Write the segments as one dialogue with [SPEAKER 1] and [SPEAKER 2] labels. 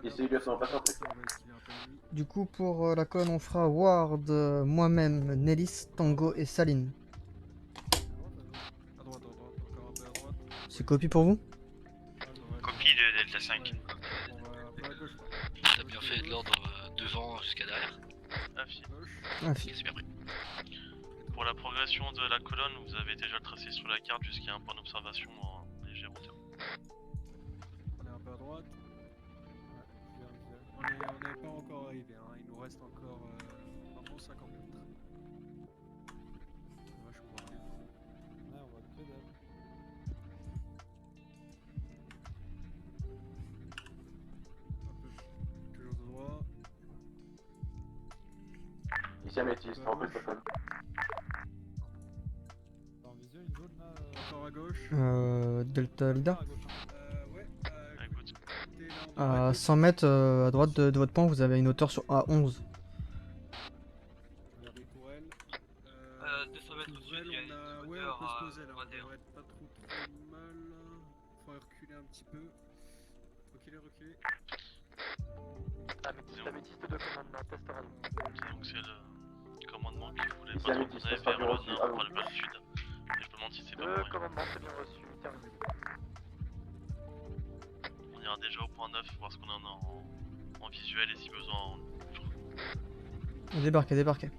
[SPEAKER 1] Ici, lieutenant, patientez.
[SPEAKER 2] Du coup, pour la colonne, on fera Ward, moi-même, Nellis, Tango et Saline.
[SPEAKER 3] À droite, encore un peu à droite.
[SPEAKER 2] C'est copie pour vous?
[SPEAKER 4] Copie de Delta 5.
[SPEAKER 3] On va un peu à gauche.
[SPEAKER 5] T'as bien fait de l'ordre devant jusqu'à derrière.
[SPEAKER 3] Gauche.
[SPEAKER 2] Ah,
[SPEAKER 5] Ok, c'est bien pris.
[SPEAKER 4] Pour la progression de la colonne, vous avez déjà tracé sur la carte jusqu'à un point d'observation en léger hauteur.
[SPEAKER 3] On est un peu à droite. Ouais, on n'est pas encore arrivé, hein. Il nous reste encore un bon 50 mètres. Vache, on voit rien.
[SPEAKER 6] Ouais, on voit que dalle.
[SPEAKER 3] Un peu. Toujours de droit.
[SPEAKER 1] Ici, améthyste, rentrez sa femme.
[SPEAKER 6] T'as en visio une zone là
[SPEAKER 3] Encore à gauche.
[SPEAKER 2] Delta Lida.
[SPEAKER 6] à gauche, hein.
[SPEAKER 3] Ouais.
[SPEAKER 4] Écoute,
[SPEAKER 3] Côté là, en
[SPEAKER 2] À 100 mètres à droite de votre point, vous avez une hauteur sur A11.
[SPEAKER 3] Je regarde pour elle.
[SPEAKER 5] 200 mètres
[SPEAKER 3] Pour
[SPEAKER 5] au-dessus,
[SPEAKER 3] elle,
[SPEAKER 5] il y a
[SPEAKER 3] on a...
[SPEAKER 5] une
[SPEAKER 3] Ouais,
[SPEAKER 5] hauteur
[SPEAKER 3] on peut se
[SPEAKER 5] à
[SPEAKER 3] poser là. On
[SPEAKER 5] 21.
[SPEAKER 3] devrait être pas trop mal. Faut reculer un petit peu. Reculer.
[SPEAKER 7] Améthyste de commandement, test radio.
[SPEAKER 4] donc c'est le commandement qui voulait
[SPEAKER 1] Ici,
[SPEAKER 4] pas
[SPEAKER 1] améthyste,
[SPEAKER 4] tourner
[SPEAKER 1] ça sera
[SPEAKER 4] vers
[SPEAKER 1] du
[SPEAKER 4] le
[SPEAKER 1] reçu.
[SPEAKER 4] nord,
[SPEAKER 1] À vous.
[SPEAKER 4] enfin vers le sud. Et je me demande si c'est pas
[SPEAKER 7] Le
[SPEAKER 4] pour rien.
[SPEAKER 7] commandement, c'est bien reçu, terminé.
[SPEAKER 4] On ira déjà au point 9, voir ce qu'on en a en visuel et si besoin en...
[SPEAKER 2] Débarquez.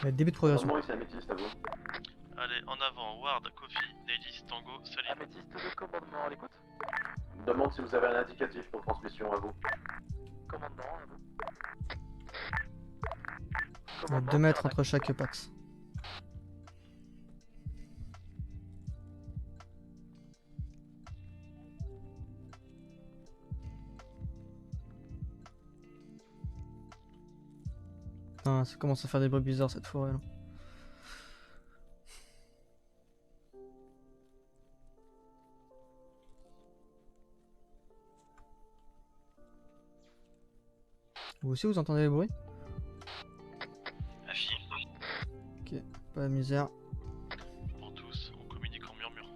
[SPEAKER 2] Début de progression.
[SPEAKER 1] Commandement, ici, améthyste, à vous.
[SPEAKER 4] Allez, en avant, Ward, Kofi, Nellis, Tango, Saline.
[SPEAKER 7] Améthyste de commandement, à l'écoute.
[SPEAKER 1] Demande si vous avez un indicatif pour transmission à vous.
[SPEAKER 7] Commandement, à vous.
[SPEAKER 2] Il y a
[SPEAKER 7] Commandement,
[SPEAKER 2] 2 mètres
[SPEAKER 7] Piradac.
[SPEAKER 2] entre chaque Pax. Ah, ça commence à faire des bruits bizarres cette forêt là. Vous aussi vous entendez les bruits?
[SPEAKER 4] Affine.
[SPEAKER 2] Ok, pas de misère.
[SPEAKER 4] Pour tous, on communique en murmure.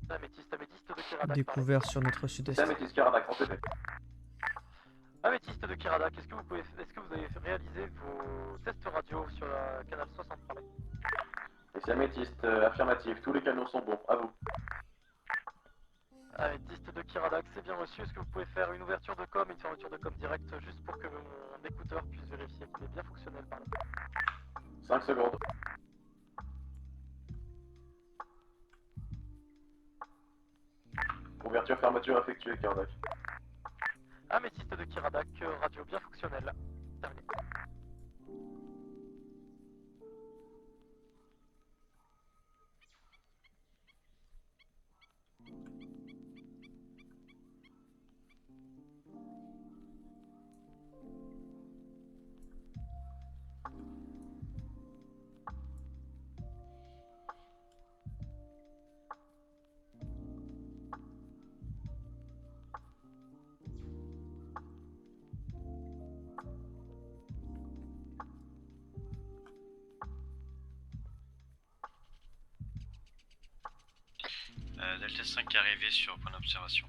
[SPEAKER 7] Améthyste de Kiradac.
[SPEAKER 2] Découvert sur notre
[SPEAKER 1] Ici,
[SPEAKER 2] sud-est.
[SPEAKER 1] améthyste, Karadac, en TP.
[SPEAKER 7] Améthyste de Kiradac, est-ce que vous avez réalisé vos tests radio sur la canal 63?
[SPEAKER 1] Ici, améthyste, affirmatif. Tous les canaux sont bons. À vous.
[SPEAKER 7] Améthyste de Kiradac, c'est bien reçu. Est-ce que vous pouvez faire une ouverture de com et une fermeture de com directe juste pour que mon écouteur puisse vérifier qu'il est bien fonctionnel par là?
[SPEAKER 1] 5 secondes. Ouverture, fermeture effectuée, Karadac.
[SPEAKER 7] Améthyste de Kiradac, radio bien fonctionnelle. Terminé.
[SPEAKER 5] Delta 5 est arrivé sur point d'observation.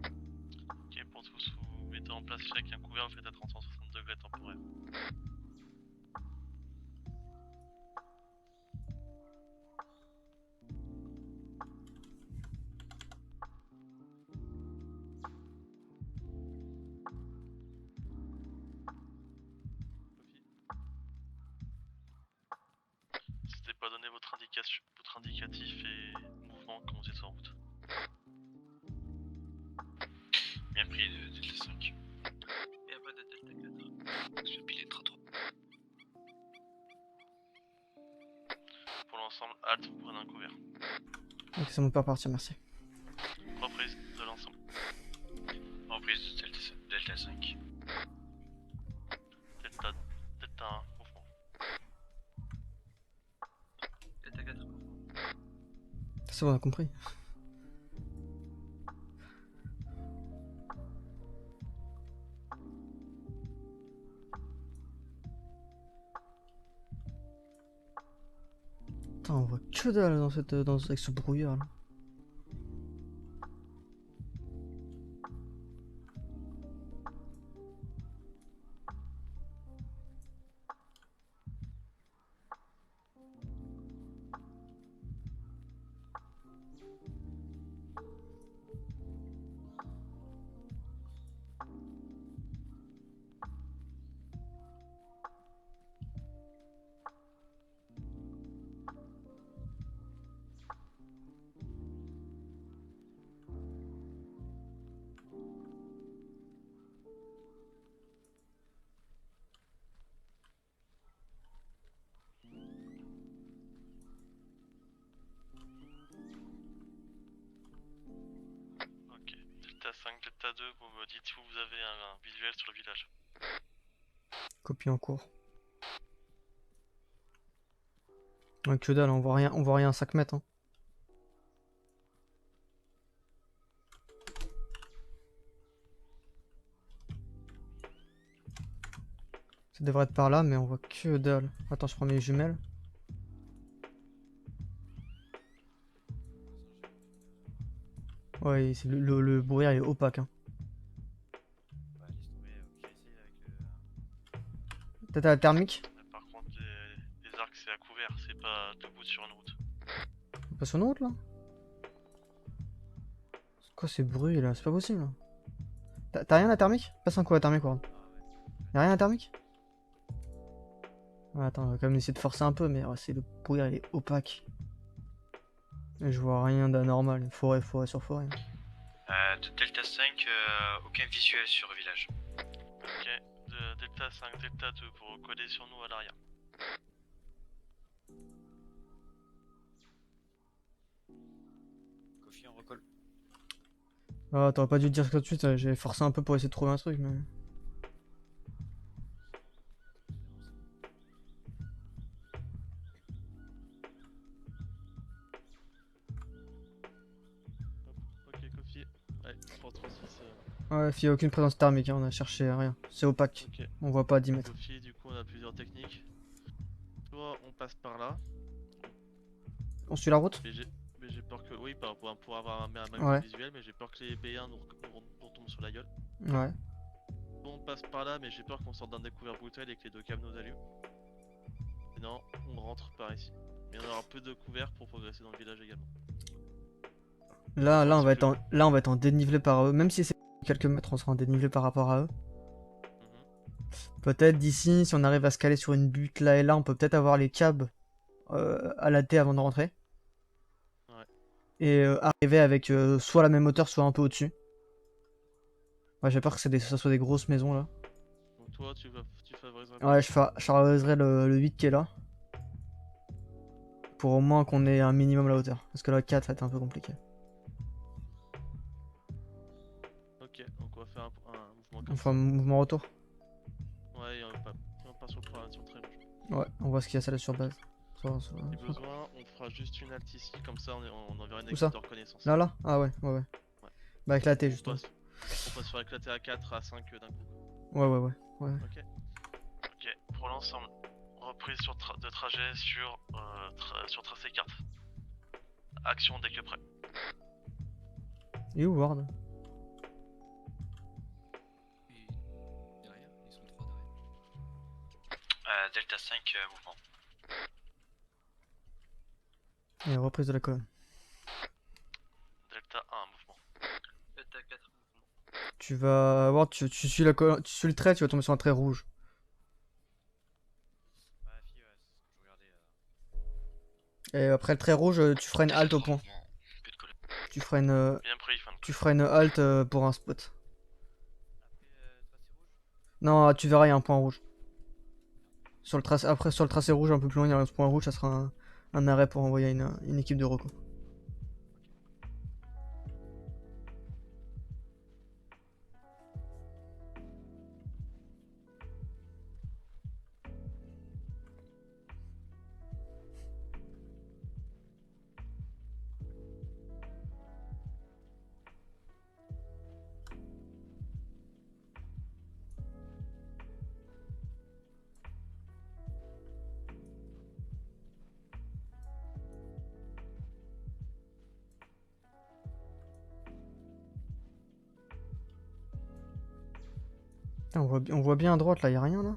[SPEAKER 4] Ok, pour tous, vous mettez en place chacun couvert, vous faites à 360 degrés temporaire. N'hésitez pas à donner votre indicatif et mouvement quand vous êtes en route.
[SPEAKER 5] Bien pris de Delta 5. Et pas de Delta 4. Sur pilote 3.
[SPEAKER 4] Pour l'ensemble, halte, vous prenez un couvert.
[SPEAKER 2] Ok, ça me peut repartir, merci.
[SPEAKER 4] Reprise de l'ensemble.
[SPEAKER 5] Reprise de Delta 5.
[SPEAKER 4] Delta 1, mouvement.
[SPEAKER 5] Delta 4.
[SPEAKER 2] C'est bon, on a compris. Putain, on voit que dalle avec ce brouillard là.
[SPEAKER 4] Ok, Delta 5, Delta 2, vous me dites où vous avez un visuel sur le village.
[SPEAKER 2] Copie en cours. Ouais, que dalle, on voit rien à 5 mètres. Hein. Ça devrait être par là, mais on voit que dalle. Attends, je prends mes jumelles. Ouais, le brouillard est opaque. Hein. Peut-être à la thermique?
[SPEAKER 4] Par contre, les arcs c'est à couvert, c'est pas debout sur une route.
[SPEAKER 2] On passe sur une route là? C'est quoi ces bruits là? C'est pas possible. T'as rien à thermique? Passe un coup à thermique, Ward. Y'a rien à thermique? Ouais, attends, on va quand même essayer de forcer un peu, mais ouais, le brouillard il est opaque. Et je vois rien d'anormal. Forêt sur forêt.
[SPEAKER 5] Delta 5, aucun visuel sur le village.
[SPEAKER 4] Ok, Delta 5, Delta 2, vous recollez sur nous à l'arrière.
[SPEAKER 5] Kofi, on recolle.
[SPEAKER 2] Ah, t'aurais pas dû dire ça tout de suite, j'ai forcé un peu pour essayer de trouver un truc, mais...
[SPEAKER 4] Ok, Kofi. Ouais, 336.
[SPEAKER 2] Ouais, il y a aucune présence thermique, hein, on a cherché rien. C'est opaque,
[SPEAKER 4] Ok.
[SPEAKER 2] on voit pas à 10 mètres.
[SPEAKER 4] Kofi, du coup, on a plusieurs techniques. Soit on passe par là,
[SPEAKER 2] On suit la route?
[SPEAKER 4] mais j'ai peur que. Oui, pour avoir un max
[SPEAKER 2] Ouais.
[SPEAKER 4] visuel, mais j'ai peur que les B1 nous retombent sur la gueule.
[SPEAKER 2] Ouais.
[SPEAKER 4] Soit on passe par là, mais j'ai peur qu'on sorte d'un découvert brutal et que les deux câbles nous allument. Sinon, on rentre par ici. Mais on aura peu de couverts pour progresser dans le village également.
[SPEAKER 2] Là, on va être en dénivelé par eux. Même si c'est quelques mètres, on sera en dénivelé par rapport à eux. Peut-être d'ici, si on arrive à se caler sur une butte là et là, on peut peut-être avoir les câbles à la T avant de rentrer.
[SPEAKER 4] Ouais.
[SPEAKER 2] Et arriver avec soit la même hauteur, soit un peu au-dessus. Ouais, j'ai peur que ça soit des grosses maisons là.
[SPEAKER 4] Donc toi, tu favoriserais.
[SPEAKER 2] Ouais, je favoriserais le 8 qui est là. Pour au moins qu'on ait un minimum la hauteur. Parce que là, 4, ça va être un peu compliqué.
[SPEAKER 4] Ok, donc on va faire un mouvement comme
[SPEAKER 2] On
[SPEAKER 4] ça.
[SPEAKER 2] fait un mouvement retour.
[SPEAKER 4] Ouais, et on part sur le très long.
[SPEAKER 2] Ouais, on voit ce qu'il y a ça là sur base.
[SPEAKER 4] Si besoin, on fera juste une halte ici, comme ça on enverra une
[SPEAKER 2] Où ça
[SPEAKER 4] équipe de reconnaissance.
[SPEAKER 2] Là Ah ouais.
[SPEAKER 4] Ouais.
[SPEAKER 2] Bah avec la T
[SPEAKER 4] On
[SPEAKER 2] justement.
[SPEAKER 4] passe sur éclater à 4 à 5 d'un coup.
[SPEAKER 2] Ouais.
[SPEAKER 4] Ok. Ok, pour l'ensemble, reprise de trajet sur tracé carte. action dès que prêt.
[SPEAKER 2] Et où Ward?
[SPEAKER 8] Et derrière, ils sont 3 derrière.
[SPEAKER 5] Delta 5, mouvement.
[SPEAKER 2] Et reprise de la colonne.
[SPEAKER 4] Delta 1, mouvement.
[SPEAKER 5] Delta 4, mouvement.
[SPEAKER 2] Tu vas Ward, tu suis la colonne, tu suis le trait, tu vas tomber sur un trait rouge.
[SPEAKER 8] Ouais, fille, ouais, c'est ce que je regardais.
[SPEAKER 2] Et après le trait rouge, tu feras une
[SPEAKER 5] Delta
[SPEAKER 2] halte au
[SPEAKER 5] 3,
[SPEAKER 2] point.
[SPEAKER 5] mouvement. Plus de colonne.
[SPEAKER 2] Tu feras une,
[SPEAKER 4] Bien pris, fin de
[SPEAKER 2] tu feras une halte pour un spot.
[SPEAKER 8] Après, tracé rouge.
[SPEAKER 2] Non, tu verras, il y a un point rouge. Sur le tracé, après, sur le tracé rouge, un peu plus loin, il y a un point rouge, ça sera un arrêt pour envoyer une équipe de reco. Putain, on voit bien à droite là, y a rien là?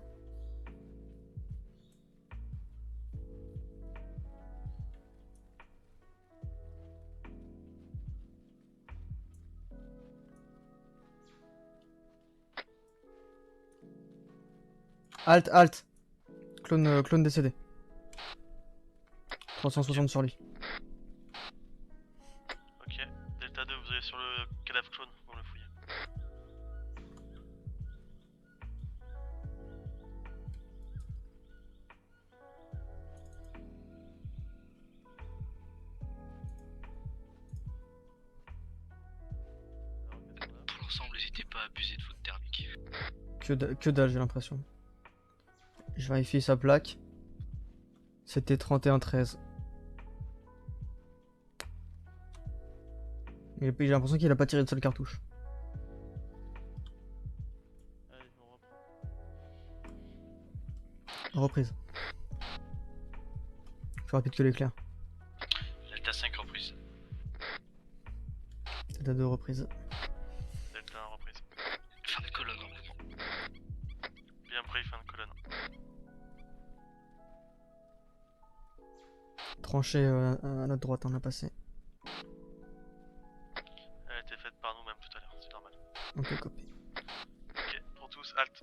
[SPEAKER 2] Halt, halt! Clone décédé. 360 sur lui.
[SPEAKER 4] Ok. Delta 2, vous allez sur le cadavre clone, vous le fouillez.
[SPEAKER 5] Pour l'ensemble, n'hésitez pas à abuser de votre thermique.
[SPEAKER 2] Que dalle, j'ai l'impression. Je vérifie sa plaque. C'était 31-13. J'ai l'impression qu'il a pas tiré de seule cartouche.
[SPEAKER 4] Allez, on reprend.
[SPEAKER 2] Reprise. Plus rapide que l'éclair.
[SPEAKER 5] Delta 5, reprise.
[SPEAKER 2] Delta 2 reprise.
[SPEAKER 4] Delta 1, reprise.
[SPEAKER 5] Fin de colonne en mouvement.
[SPEAKER 4] Bien pris, fin de colonne.
[SPEAKER 2] Tranché à notre droite, on a passé.
[SPEAKER 4] Elle a été faite par nous-mêmes tout à l'heure, c'est normal.
[SPEAKER 2] Ok, copie.
[SPEAKER 4] Ok, pour tous, halt.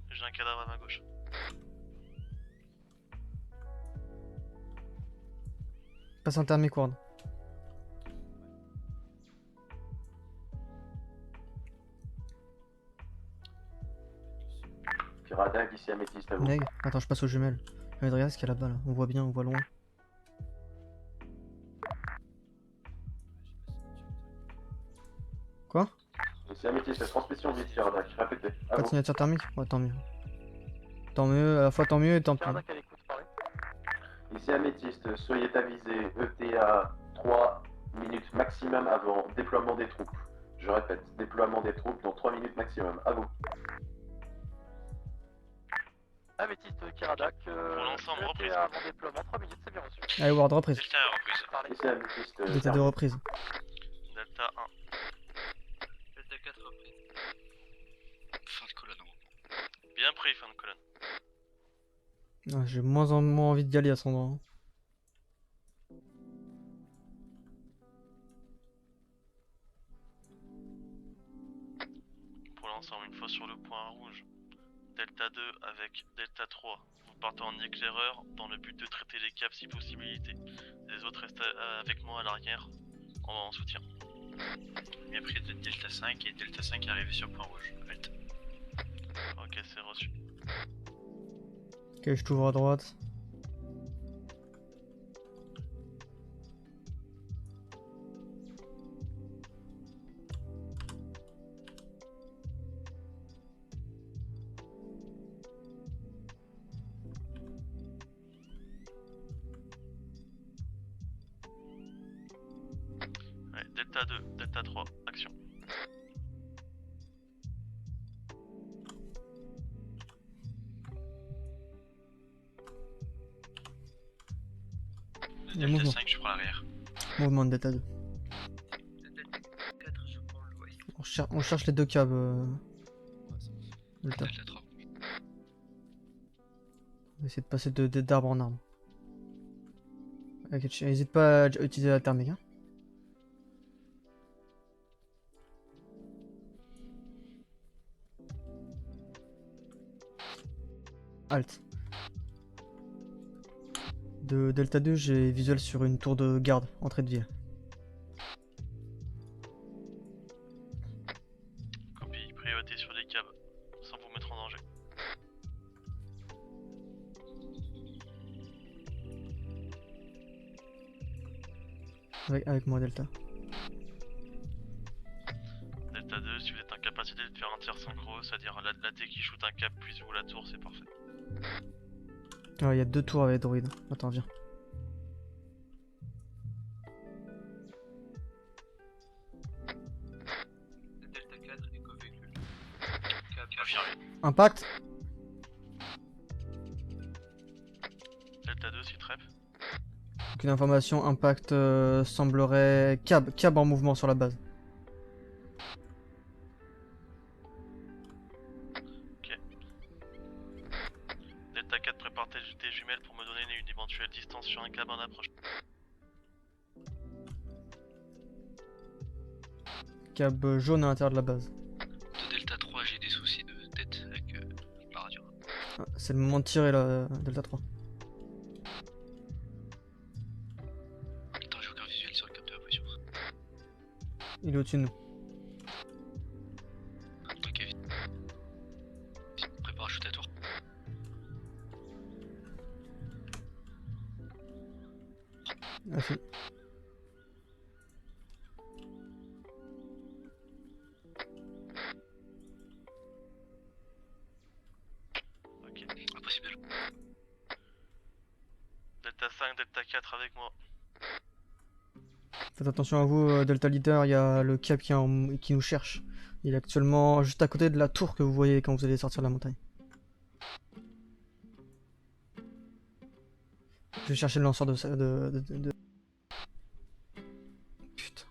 [SPEAKER 4] J'ai un cadavre à ma gauche.
[SPEAKER 2] Passe un thermique ward.
[SPEAKER 1] Piradag, ici Améthyste à vous.
[SPEAKER 2] Neg. Attends, je passe aux jumelles. Je vais regarder ce qu'il y a là-bas là. On voit bien, on voit loin. Quoi?
[SPEAKER 1] Ici Améthyste, transmission vite, Piradag. Répétez. À
[SPEAKER 2] Pas de
[SPEAKER 1] vous.
[SPEAKER 2] signature thermique? Ouais, tant mieux. Tant mieux, à la fois tant mieux et tant pis.
[SPEAKER 7] Piradak à l'écoute, parlez.
[SPEAKER 1] Ici Améthyste, soyez avisés. ETA 3 minutes maximum avant déploiement des troupes. Je répète, déploiement des troupes dans 3 minutes maximum. À vous.
[SPEAKER 7] Améthyste Kiradak,
[SPEAKER 4] l'ensemble, reprise.
[SPEAKER 7] ETA avant déploiement, 3 minutes, c'est bien reçu.
[SPEAKER 2] Allez, ward, reprise.
[SPEAKER 5] Delta, reprise.
[SPEAKER 7] Parlez.
[SPEAKER 1] Ici Améthyste.
[SPEAKER 2] Delta 2 reprise.
[SPEAKER 4] Delta 1.
[SPEAKER 5] Delta 4, reprise. Fin de colonne en mouvement.
[SPEAKER 4] Bien pris, fin de colonne.
[SPEAKER 2] Ah, j'ai moins en moins envie d'y aller à cet endroit.
[SPEAKER 4] Pour l'ensemble, une fois sur le point rouge, Delta 2 avec Delta 3, vous partez en éclaireur dans le but de traiter les caps si possibilité. Les autres restent avec moi à l'arrière, en soutien.
[SPEAKER 5] Bien pris de Delta 5 et Delta 5 est arrivé sur point rouge. Halt.
[SPEAKER 4] Ok, c'est reçu.
[SPEAKER 2] Ok, je t'ouvre à droite.
[SPEAKER 4] Ouais, Delta 2, Delta 3, action.
[SPEAKER 2] Il y a
[SPEAKER 5] Delta
[SPEAKER 2] mouvement.
[SPEAKER 5] 5, je prends l'arrière.
[SPEAKER 2] Mouvement de Delta 2.
[SPEAKER 8] Delta 4, je prends l'ouest.
[SPEAKER 2] On cherche les deux câbles.
[SPEAKER 6] Ouais, ça marche.
[SPEAKER 2] Delta.
[SPEAKER 5] Delta 3.
[SPEAKER 2] On va essayer de passer d'arbre en arbre. Ok, n'hésite pas à utiliser la thermique. Hein. Alt. De Delta 2, j'ai visuel sur une tour de garde, entrée de ville.
[SPEAKER 4] Copie, priorité sur les câbles, sans vous mettre en danger.
[SPEAKER 2] Avec moi, Delta.
[SPEAKER 4] Delta 2, si vous êtes en capacité de faire un tir synchro, c'est-à-dire la T qui shoot un câble puis vous la tour, c'est parfait.
[SPEAKER 2] Ouais, il y a deux tours avec droïde. Attends, viens.
[SPEAKER 8] Delta 4, éco-véhicule.
[SPEAKER 5] Confirmé.
[SPEAKER 2] Impact.
[SPEAKER 4] Delta 2, si trep.
[SPEAKER 2] Aucune information. Impact semblerait. Cab en mouvement sur la base.
[SPEAKER 4] Delta 4, prépare tes jumelles pour me donner une éventuelle distance sur un câble en approche.
[SPEAKER 2] Cab jaune à l'intérieur de la base.
[SPEAKER 5] De Delta 3, j'ai des soucis de tête avec la radio.
[SPEAKER 2] Ah, c'est le moment de tirer là, Delta 3.
[SPEAKER 5] Attends, j'ai aucun visuel sur le cap de la position.
[SPEAKER 2] Il est au-dessus de nous.
[SPEAKER 5] Ok, vite. Prépare à shooter à tour.
[SPEAKER 2] Merci.
[SPEAKER 4] Ok.
[SPEAKER 5] Impossible.
[SPEAKER 4] Delta 5, Delta 4 avec moi.
[SPEAKER 2] Faites attention à vous, Delta Leader, il y a le Cap qui nous cherche. Il est actuellement juste à côté de la tour que vous voyez quand vous allez sortir de la montagne. Je vais chercher le lanceur de... Putain.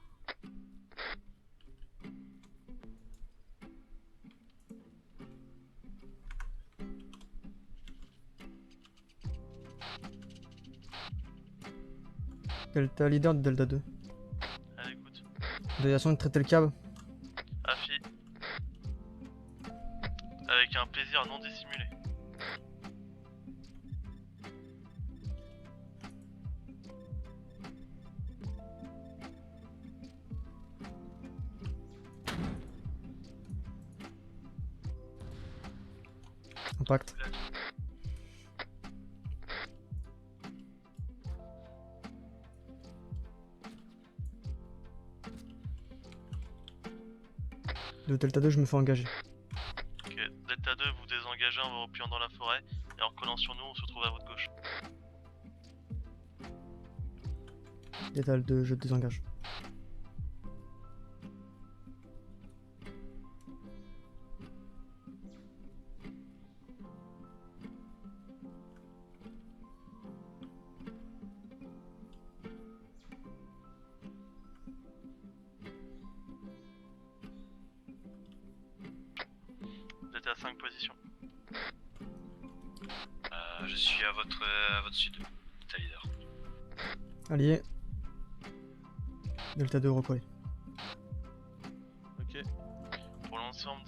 [SPEAKER 2] Delta Leader de Delta 2.
[SPEAKER 4] À l'écoute.
[SPEAKER 2] Délégation de traiter le câble.
[SPEAKER 4] Affi. Avec un plaisir non dissimulé.
[SPEAKER 2] Impact. De Delta 2, je me fais engager.
[SPEAKER 4] Ok, Delta 2, vous désengagez en vous repliant dans la forêt, et en collant sur nous, on se trouve à votre gauche.
[SPEAKER 2] Delta 2, je désengage.
[SPEAKER 4] Delta 5, position.
[SPEAKER 5] Je suis à votre sud. Delta leader.
[SPEAKER 2] Allié. Delta 2 recollé.
[SPEAKER 4] Ok. Pour l'ensemble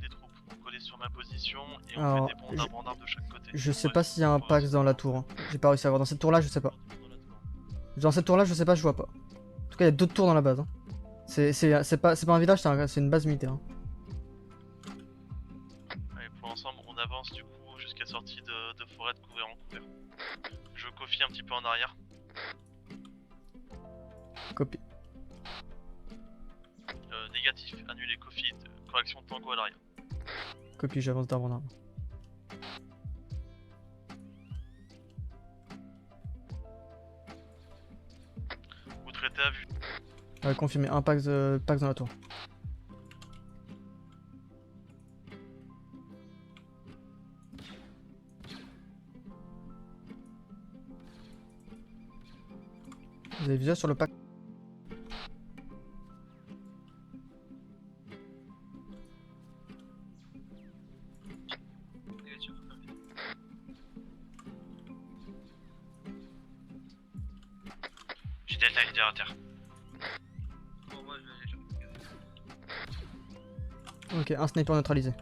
[SPEAKER 4] des troupes, vous collez sur ma position, et on
[SPEAKER 2] Alors,
[SPEAKER 4] fait des bonds d'arbre en arbre de chaque côté.
[SPEAKER 2] Je sais
[SPEAKER 4] Ouais,
[SPEAKER 2] pas s'il y a un Pax dans la tour. Hein. J'ai pas réussi à voir. Dans cette tour là, je sais pas. Dans cette tour là, je sais pas, je vois pas. En tout cas, il y a d'autres tours dans la base. Hein. C'est pas un village, c'est une base militaire. Hein.
[SPEAKER 4] Allez, pour l'ensemble, on avance du coup jusqu'à sortie de forêt de couvert en couvert. Je confie un petit peu en arrière.
[SPEAKER 2] Copie.
[SPEAKER 4] Négatif, annulé, confie, correction de tango à l'arrière.
[SPEAKER 2] Copie, j'avance d'arbre en arbre.
[SPEAKER 4] Vous traitez à vue.
[SPEAKER 2] Confirmé, un Pax dans la tour. Vous avez visuel sur le pack.
[SPEAKER 8] Négatif, confirmé.
[SPEAKER 5] J'ai Delta Leader à terre.
[SPEAKER 8] Bon, moi, je vais aller là.
[SPEAKER 2] Ok, un sniper neutralisé.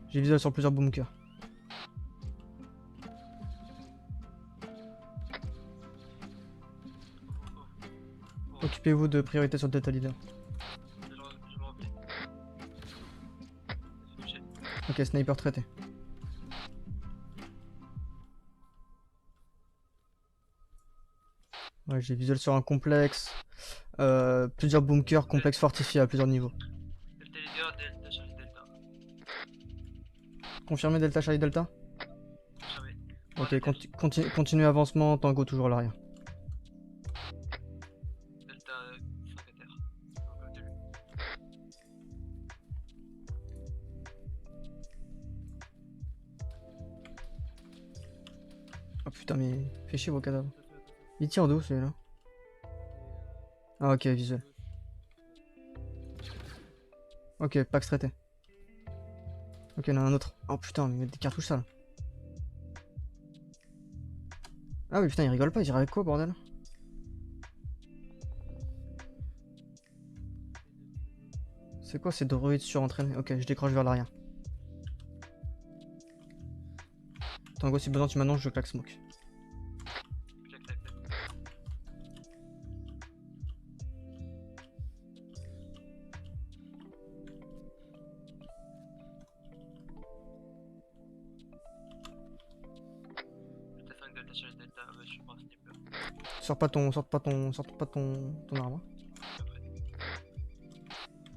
[SPEAKER 2] J'ai visuel sur plusieurs bunkers. Occupez-vous de priorité sur Delta Leader.
[SPEAKER 8] Je me replie. Touché.
[SPEAKER 2] Ok, sniper traité. Ouais, j'ai visuel sur un complexe. Plusieurs bunkers, complexes fortifiés à plusieurs niveaux.
[SPEAKER 8] Delta Leader, Delta Charlie Delta.
[SPEAKER 2] Confirmé Delta Charlie Delta.
[SPEAKER 8] Confirmé.
[SPEAKER 2] Ok, continue avancement, Tango toujours à l'arrière.
[SPEAKER 8] Delta 5 à terre. Comme de lui.
[SPEAKER 2] Oh putain, mais fait chier vos cadavres. Il tire d'où celui-là? Ah ok, visuel. Ok, Pax traité. Ok, il y en a un autre. Oh putain, mais il met des cartouches sales. Ah oui, putain, il rigole pas, il dirait avec quoi, bordel? C'est quoi ces droïdes surentraînés? Ok, je décroche vers l'arrière. Tango, si besoin, tu m'annonces, je claque smoke.
[SPEAKER 8] Clac, clac, clac. Delta 5, Delta Charlie Delta. Ouais, je suis pas un sniper.
[SPEAKER 2] Sors pas ton arbre.
[SPEAKER 8] Après.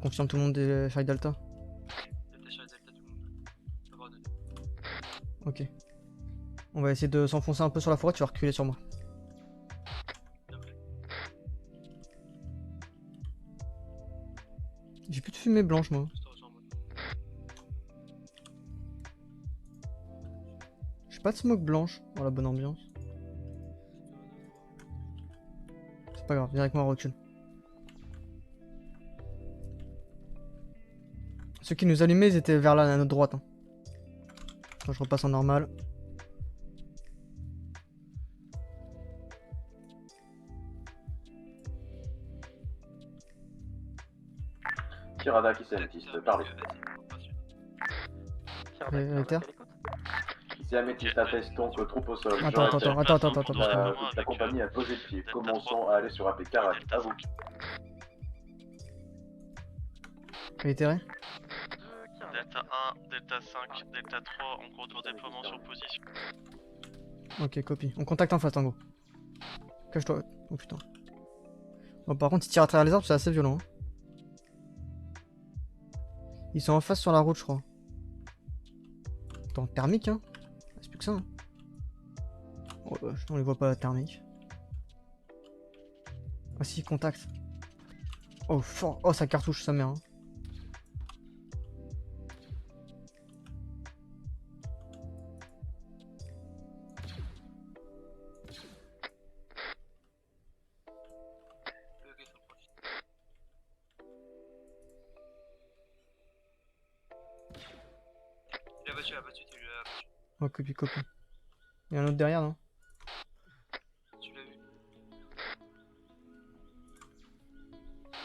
[SPEAKER 2] Confirme tout le monde des Charlie Delta.
[SPEAKER 8] Delta Charlie Delta, tout le monde. Avoir de deux.
[SPEAKER 2] Ok. On va essayer de s'enfoncer un peu sur la forêt, tu vas reculer sur moi.
[SPEAKER 8] Bien pris.
[SPEAKER 2] J'ai plus de fumée blanche, moi.
[SPEAKER 8] Je te rejoins, moi.
[SPEAKER 2] J'ai pas de smoke blanche dans la bonne ambiance. C'est pas grave, viens avec moi, recule. Ceux qui nous allumaient, ils étaient vers là, à notre droite. Hein. Attends, je repasse en normal.
[SPEAKER 1] Tirada qui s'amétiste, parlez.
[SPEAKER 2] Terre.
[SPEAKER 1] Ici Améthyste, attestons que troupe au sol.
[SPEAKER 2] Attends,
[SPEAKER 1] Je répète,
[SPEAKER 2] attends.
[SPEAKER 1] la compagnie a posé le pied. Commençons à aller sur AP Carac. À vous.
[SPEAKER 2] Réitéré.
[SPEAKER 4] Delta 1, Delta 5, Delta 3 en cours de déploiement sur position.
[SPEAKER 2] Ok, copie. On contacte en face, Tango. Cache-toi. Oh putain. Bon, par contre, ils tirent à travers les arbres, c'est assez violent. Hein. Ils sont en face sur la route, je crois. Attends, thermique, hein. C'est plus que ça. Hein. Oh, on les voit pas, thermique. Ah si, contact. Oh, fort. Oh, ça cartouche, sa mère. Hein.
[SPEAKER 8] Ok, ça me profite. Il a battu, tu l'as battu.
[SPEAKER 2] Oh, copie. Il y a un autre derrière, non?
[SPEAKER 8] Tu l'as vu.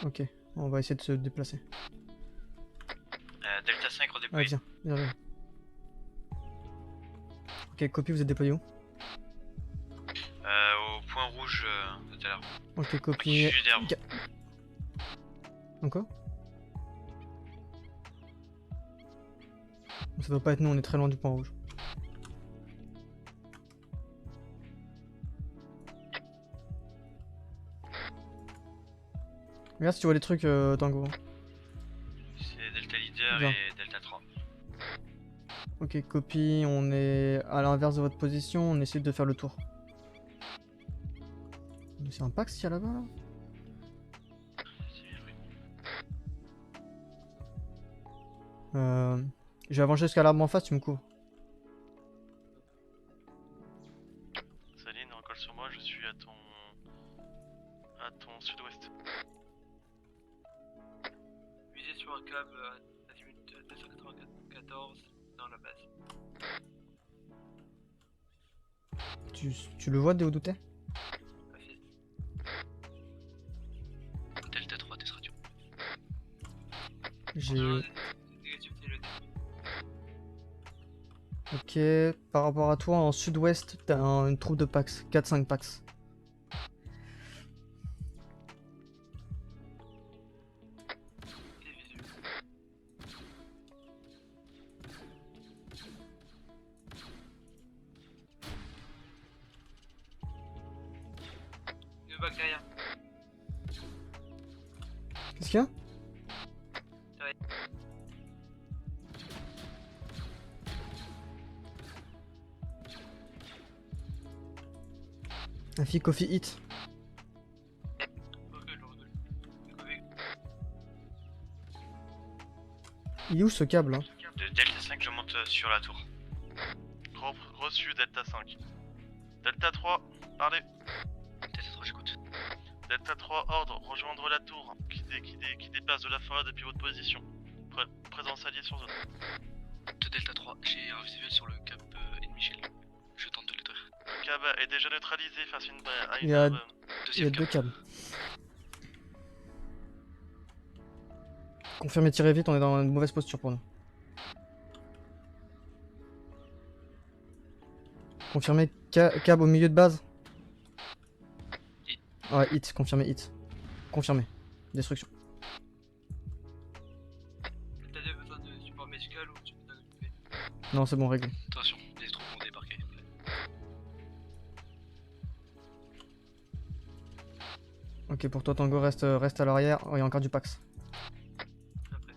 [SPEAKER 2] Ok, on va essayer de se déplacer.
[SPEAKER 5] Delta 5
[SPEAKER 2] Ouais,
[SPEAKER 5] redéployé.
[SPEAKER 2] viens. Ok, copie, vous êtes déployé où?
[SPEAKER 5] Au point rouge tout à l'heure.
[SPEAKER 2] Ok, copie.
[SPEAKER 5] Qui suit derrière vous.
[SPEAKER 2] Encore? Ça doit pas être nous, on est très loin du point rouge. Regarde si tu vois les trucs, Tango.
[SPEAKER 5] C'est Delta Leader
[SPEAKER 2] Bien.
[SPEAKER 5] et Delta 3.
[SPEAKER 2] Ok, copie, on est à l'inverse de votre position, on essaie de faire le tour. C'est un Pax qu'il y a là-bas là?
[SPEAKER 5] C'est bien pris.
[SPEAKER 2] Je vais avancer jusqu'à l'arbre en face, tu me couvres.
[SPEAKER 4] Saline, recolle sur moi, je suis à ton à ton sud-ouest.
[SPEAKER 8] Visez sur un câble à 10 minutes 294 dans la base.
[SPEAKER 2] Tu le vois de où t'es?
[SPEAKER 8] Affiche.
[SPEAKER 5] Delta 3, test radio.
[SPEAKER 2] J'ai...
[SPEAKER 8] Négatif, c'est le
[SPEAKER 2] Ok, par rapport à toi, en sud-ouest, t'as une troupe de Pax, 4-5 Pax.
[SPEAKER 8] visu. Le bac derrière.
[SPEAKER 2] Qu'est-ce qu'il y a? Un fille coffee hit.
[SPEAKER 8] Recule. Recule.
[SPEAKER 2] Il est où ce câble hein?
[SPEAKER 4] De Delta 5, je monte sur la tour. Reçu Delta 5. Delta 3, parlez.
[SPEAKER 5] Delta 3, j'écoute.
[SPEAKER 4] Delta 3, ordre, rejoindre la tour qui dépasse de la forêt depuis votre position. Présence alliée sur zone.
[SPEAKER 5] De Delta 3, j'ai un visuel sur le cap ennemi Shell. Je tente de le détruire.
[SPEAKER 4] Le câble est déjà neutralisé face à une
[SPEAKER 2] Il y a-
[SPEAKER 4] barre.
[SPEAKER 2] Il y a
[SPEAKER 5] Deuxième
[SPEAKER 2] deux
[SPEAKER 5] cap.
[SPEAKER 2] câbles. Confirmez, tirez vite, on est dans une mauvaise posture pour nous. Confirmez, câble au milieu de base.
[SPEAKER 5] Hit.
[SPEAKER 2] Ouais, hit, confirmez, hit. Confirmé. Destruction.
[SPEAKER 8] T'as des besoin de support médical ou tu peux t'occuper?
[SPEAKER 2] Non, c'est bon, réglé.
[SPEAKER 5] Attention, les troupes vont débarquer.
[SPEAKER 2] Ok, pour toi, Tango, reste à l'arrière. Oh, il y a encore du Pax.
[SPEAKER 8] Après.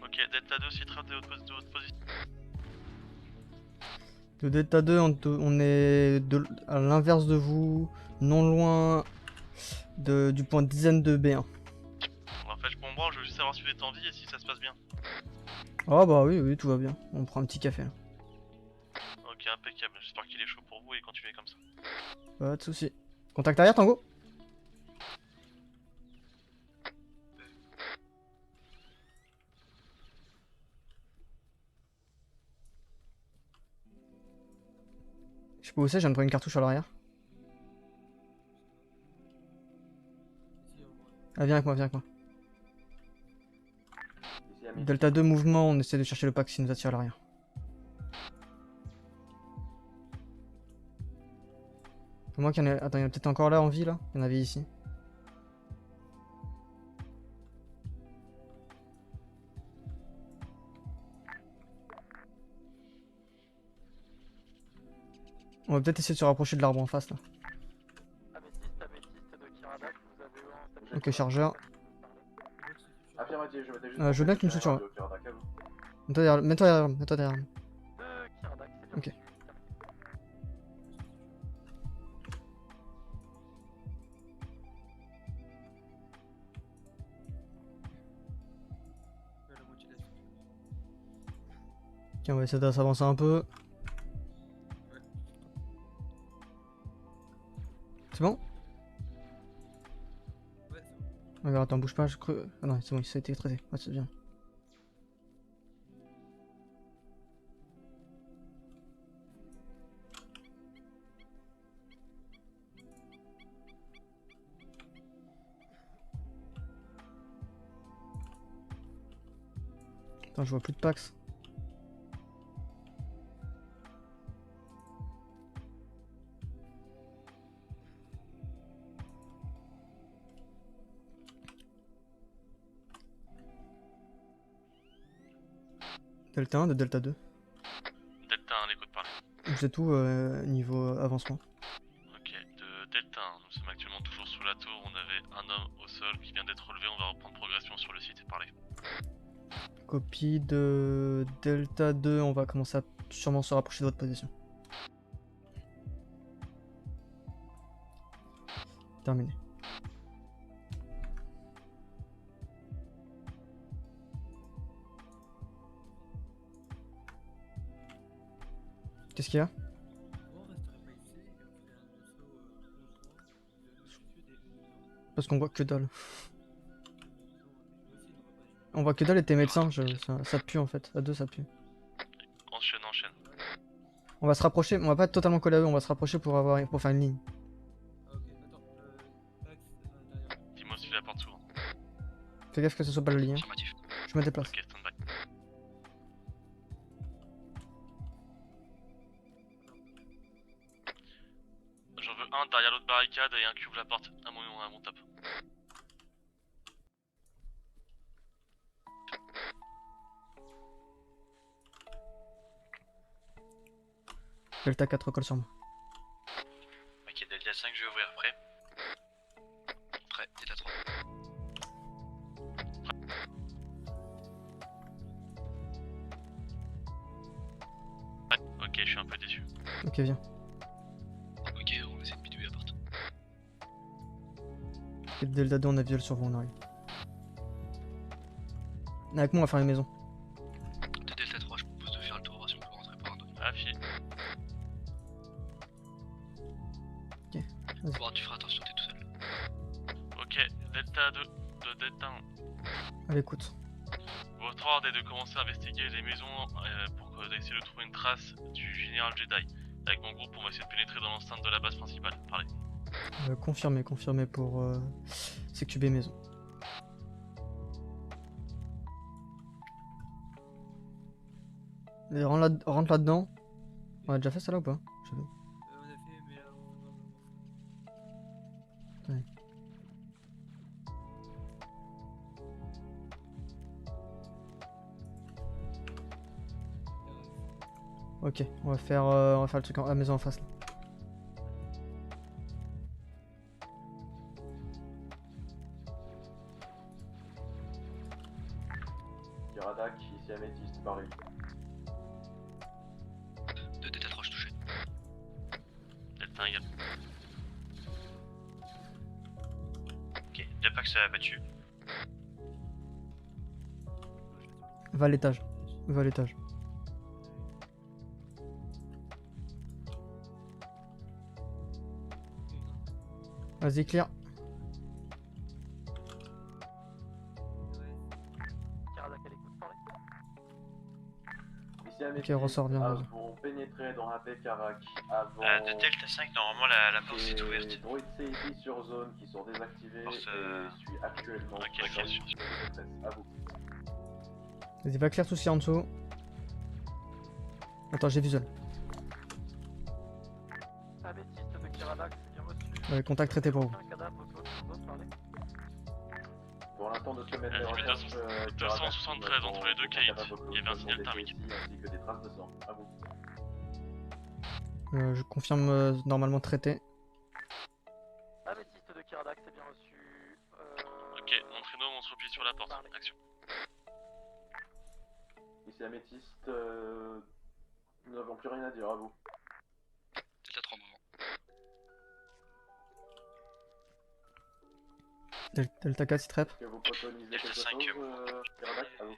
[SPEAKER 4] Ok, Delta 2, citera de votre position.
[SPEAKER 2] Le Delta 2, on est à l'inverse de vous, non loin du point dizaine de B1.
[SPEAKER 4] En fait, je comprends, je veux juste savoir si vous êtes en vie et si ça se passe bien.
[SPEAKER 2] Ah bah oui, tout va bien. On prend un petit café là.
[SPEAKER 4] Ok, impeccable, j'espère qu'il est chaud pour vous et continuez comme ça.
[SPEAKER 2] Pas de soucis. Contact arrière, Tango. Je sais pas où c'est, je viens de prendre une cartouche à l'arrière. Ah, viens avec moi, viens avec moi.
[SPEAKER 1] Ici, Ami.
[SPEAKER 2] Delta 2, mouvement, on essaie de chercher le pack qui nous attire à l'arrière. Pour moi qu'il y en a... Attends, il y en a peut-être encore là en vie là. Il y en avait ici. On va peut-être essayer de se rapprocher de l'arbre en face là.
[SPEAKER 7] Améthyste de Kiradak, vous avez eu un...
[SPEAKER 2] Ok, chargeur.
[SPEAKER 1] Affirmatif, je m'étais juste.
[SPEAKER 2] Je veux bien que tu me
[SPEAKER 1] sur
[SPEAKER 2] soutiens,
[SPEAKER 1] radio, Kiradak, à vous.
[SPEAKER 2] Mets-toi derrière, mets-toi derrière, mets-toi derrière.
[SPEAKER 7] De Kiradak, c'est bien.
[SPEAKER 2] Ok.
[SPEAKER 3] La moitié de la suite.
[SPEAKER 2] Ok, on va essayer de s'avancer un peu.
[SPEAKER 3] Ouais.
[SPEAKER 2] C'est bon?
[SPEAKER 3] Ouais, c'est bon.
[SPEAKER 2] Regarde, attends, bouge pas, je creux. Ah non, c'est bon, ça a été traité. Ouais, c'est bien. Attends, je vois plus de Pax. Delta 1 de Delta 2.
[SPEAKER 4] Delta 1, l'écoute parler.
[SPEAKER 2] Vous êtes où niveau avancement?
[SPEAKER 4] Ok, de Delta 1, nous sommes actuellement toujours sous la tour. On avait un homme au sol qui vient d'être relevé. On va reprendre progression sur le site et parler.
[SPEAKER 2] Copie de Delta 2, on va commencer à sûrement se rapprocher de votre position. Terminé. Qu'est-ce qu'il y a?
[SPEAKER 3] Pourquoi on resterait pas ici et on ferait un vaisseau conjoint de nourriture des.
[SPEAKER 2] Parce qu'on voit que dalle.
[SPEAKER 3] Nous aussi, on va pas jouer.
[SPEAKER 2] On voit que dalle et tes médecins, ça pue en fait. À deux, ça pue.
[SPEAKER 4] Enchaîne, enchaîne.
[SPEAKER 2] On va se rapprocher, on va pas être totalement collé à eux, on va se rapprocher pour faire une ligne.
[SPEAKER 3] Ah, ok, attends, Max, derrière.
[SPEAKER 4] Dis-moi si la porte s'ouvre.
[SPEAKER 2] Fais gaffe que ce soit pas la ligne. Hein.
[SPEAKER 5] Affirmatif.
[SPEAKER 2] Je me déplace.
[SPEAKER 4] Ok, stand by. J'en veux un derrière l'autre barricade et un qui ouvre la porte à mon top.
[SPEAKER 2] Delta 4 recolle sur moi.
[SPEAKER 5] Ok, Delta 5, je vais ouvrir après. Prêt, Delta 3.
[SPEAKER 4] Ouais, ok, je suis un peu déçu.
[SPEAKER 2] Ok, viens.
[SPEAKER 5] Ok, on essaie de bidouiller la porte.
[SPEAKER 2] Et Delta 2, on a viol sur vous, on arrive. Avec moi, on va faire une maison.
[SPEAKER 5] De Delta 3, je propose de faire le tour si on peut rentrer par un autre.
[SPEAKER 4] Affi.
[SPEAKER 5] Bon, tu feras attention, t'es tout seul.
[SPEAKER 4] Ok, Delta 2, de Delta 1.
[SPEAKER 2] À l'écoute.
[SPEAKER 4] Votre ordre est de commencer à investiguer les maisons pour essayer de trouver une trace du général Jedi. Avec mon groupe, on va essayer de pénétrer dans l'enceinte de la base principale. Parlez.
[SPEAKER 2] Confirmé pour CQB maison. Et rentre là-dedans. On a déjà fait ça là ou pas? Je sais pas.
[SPEAKER 3] On a fait, mais là, on va
[SPEAKER 2] Ouais. Ok, on va faire le truc à la maison en face là.
[SPEAKER 1] Kiradak, ici Améthyste, Paris.
[SPEAKER 5] De Delta 3, je touchais.
[SPEAKER 4] Delta 1 égal.
[SPEAKER 5] Ok, Japax a battu.
[SPEAKER 2] Va à l'étage. Va à l'étage. Vas-y, clear.
[SPEAKER 7] Kiradak à l'écoute, parlez.
[SPEAKER 1] Ici Améthyste,
[SPEAKER 2] ressort bien, vas-y.
[SPEAKER 1] avons pénétré dans la Karak avant...
[SPEAKER 5] De Delta 5, normalement la porte est
[SPEAKER 1] des
[SPEAKER 5] ouverte.
[SPEAKER 1] droïdes CID sur zone qui sont désactivés
[SPEAKER 5] Force,
[SPEAKER 1] et suis actuellement
[SPEAKER 4] ok,
[SPEAKER 1] sur
[SPEAKER 4] ok,
[SPEAKER 1] zone
[SPEAKER 4] sûr.
[SPEAKER 1] de détresse. À vous.
[SPEAKER 2] Vas-y, va clear tout ce qu'il y a en dessous. Attends, j'ai visuel.
[SPEAKER 7] Améthyste de Kiradak, c'est bien reçu.
[SPEAKER 2] Ouais, contact traité pour vous.
[SPEAKER 7] Un cadavre sur zone, parlez.
[SPEAKER 1] Pour l'instant, notre semaine de
[SPEAKER 4] Vas-y,
[SPEAKER 1] recherche...
[SPEAKER 4] 273 entre les deux caïds. Il y avait un signal thermique.
[SPEAKER 1] Ainsi que des traces de sang. À vous.
[SPEAKER 2] Je confirme normalement traité.
[SPEAKER 7] Améthyste de Kiradak, c'est bien reçu.
[SPEAKER 4] Ok, montrez-nous, on se replie sur la porte.
[SPEAKER 7] Parlez.
[SPEAKER 4] Action.
[SPEAKER 1] Ici Améthyste, nous n'avons plus rien à dire. À vous.
[SPEAKER 5] Delta 3, moment.
[SPEAKER 2] Delta 4, il trap.
[SPEAKER 1] Est-ce que vous préconisez
[SPEAKER 5] Delta
[SPEAKER 1] quelque
[SPEAKER 5] 5,
[SPEAKER 1] chose, Kiradak? À vous.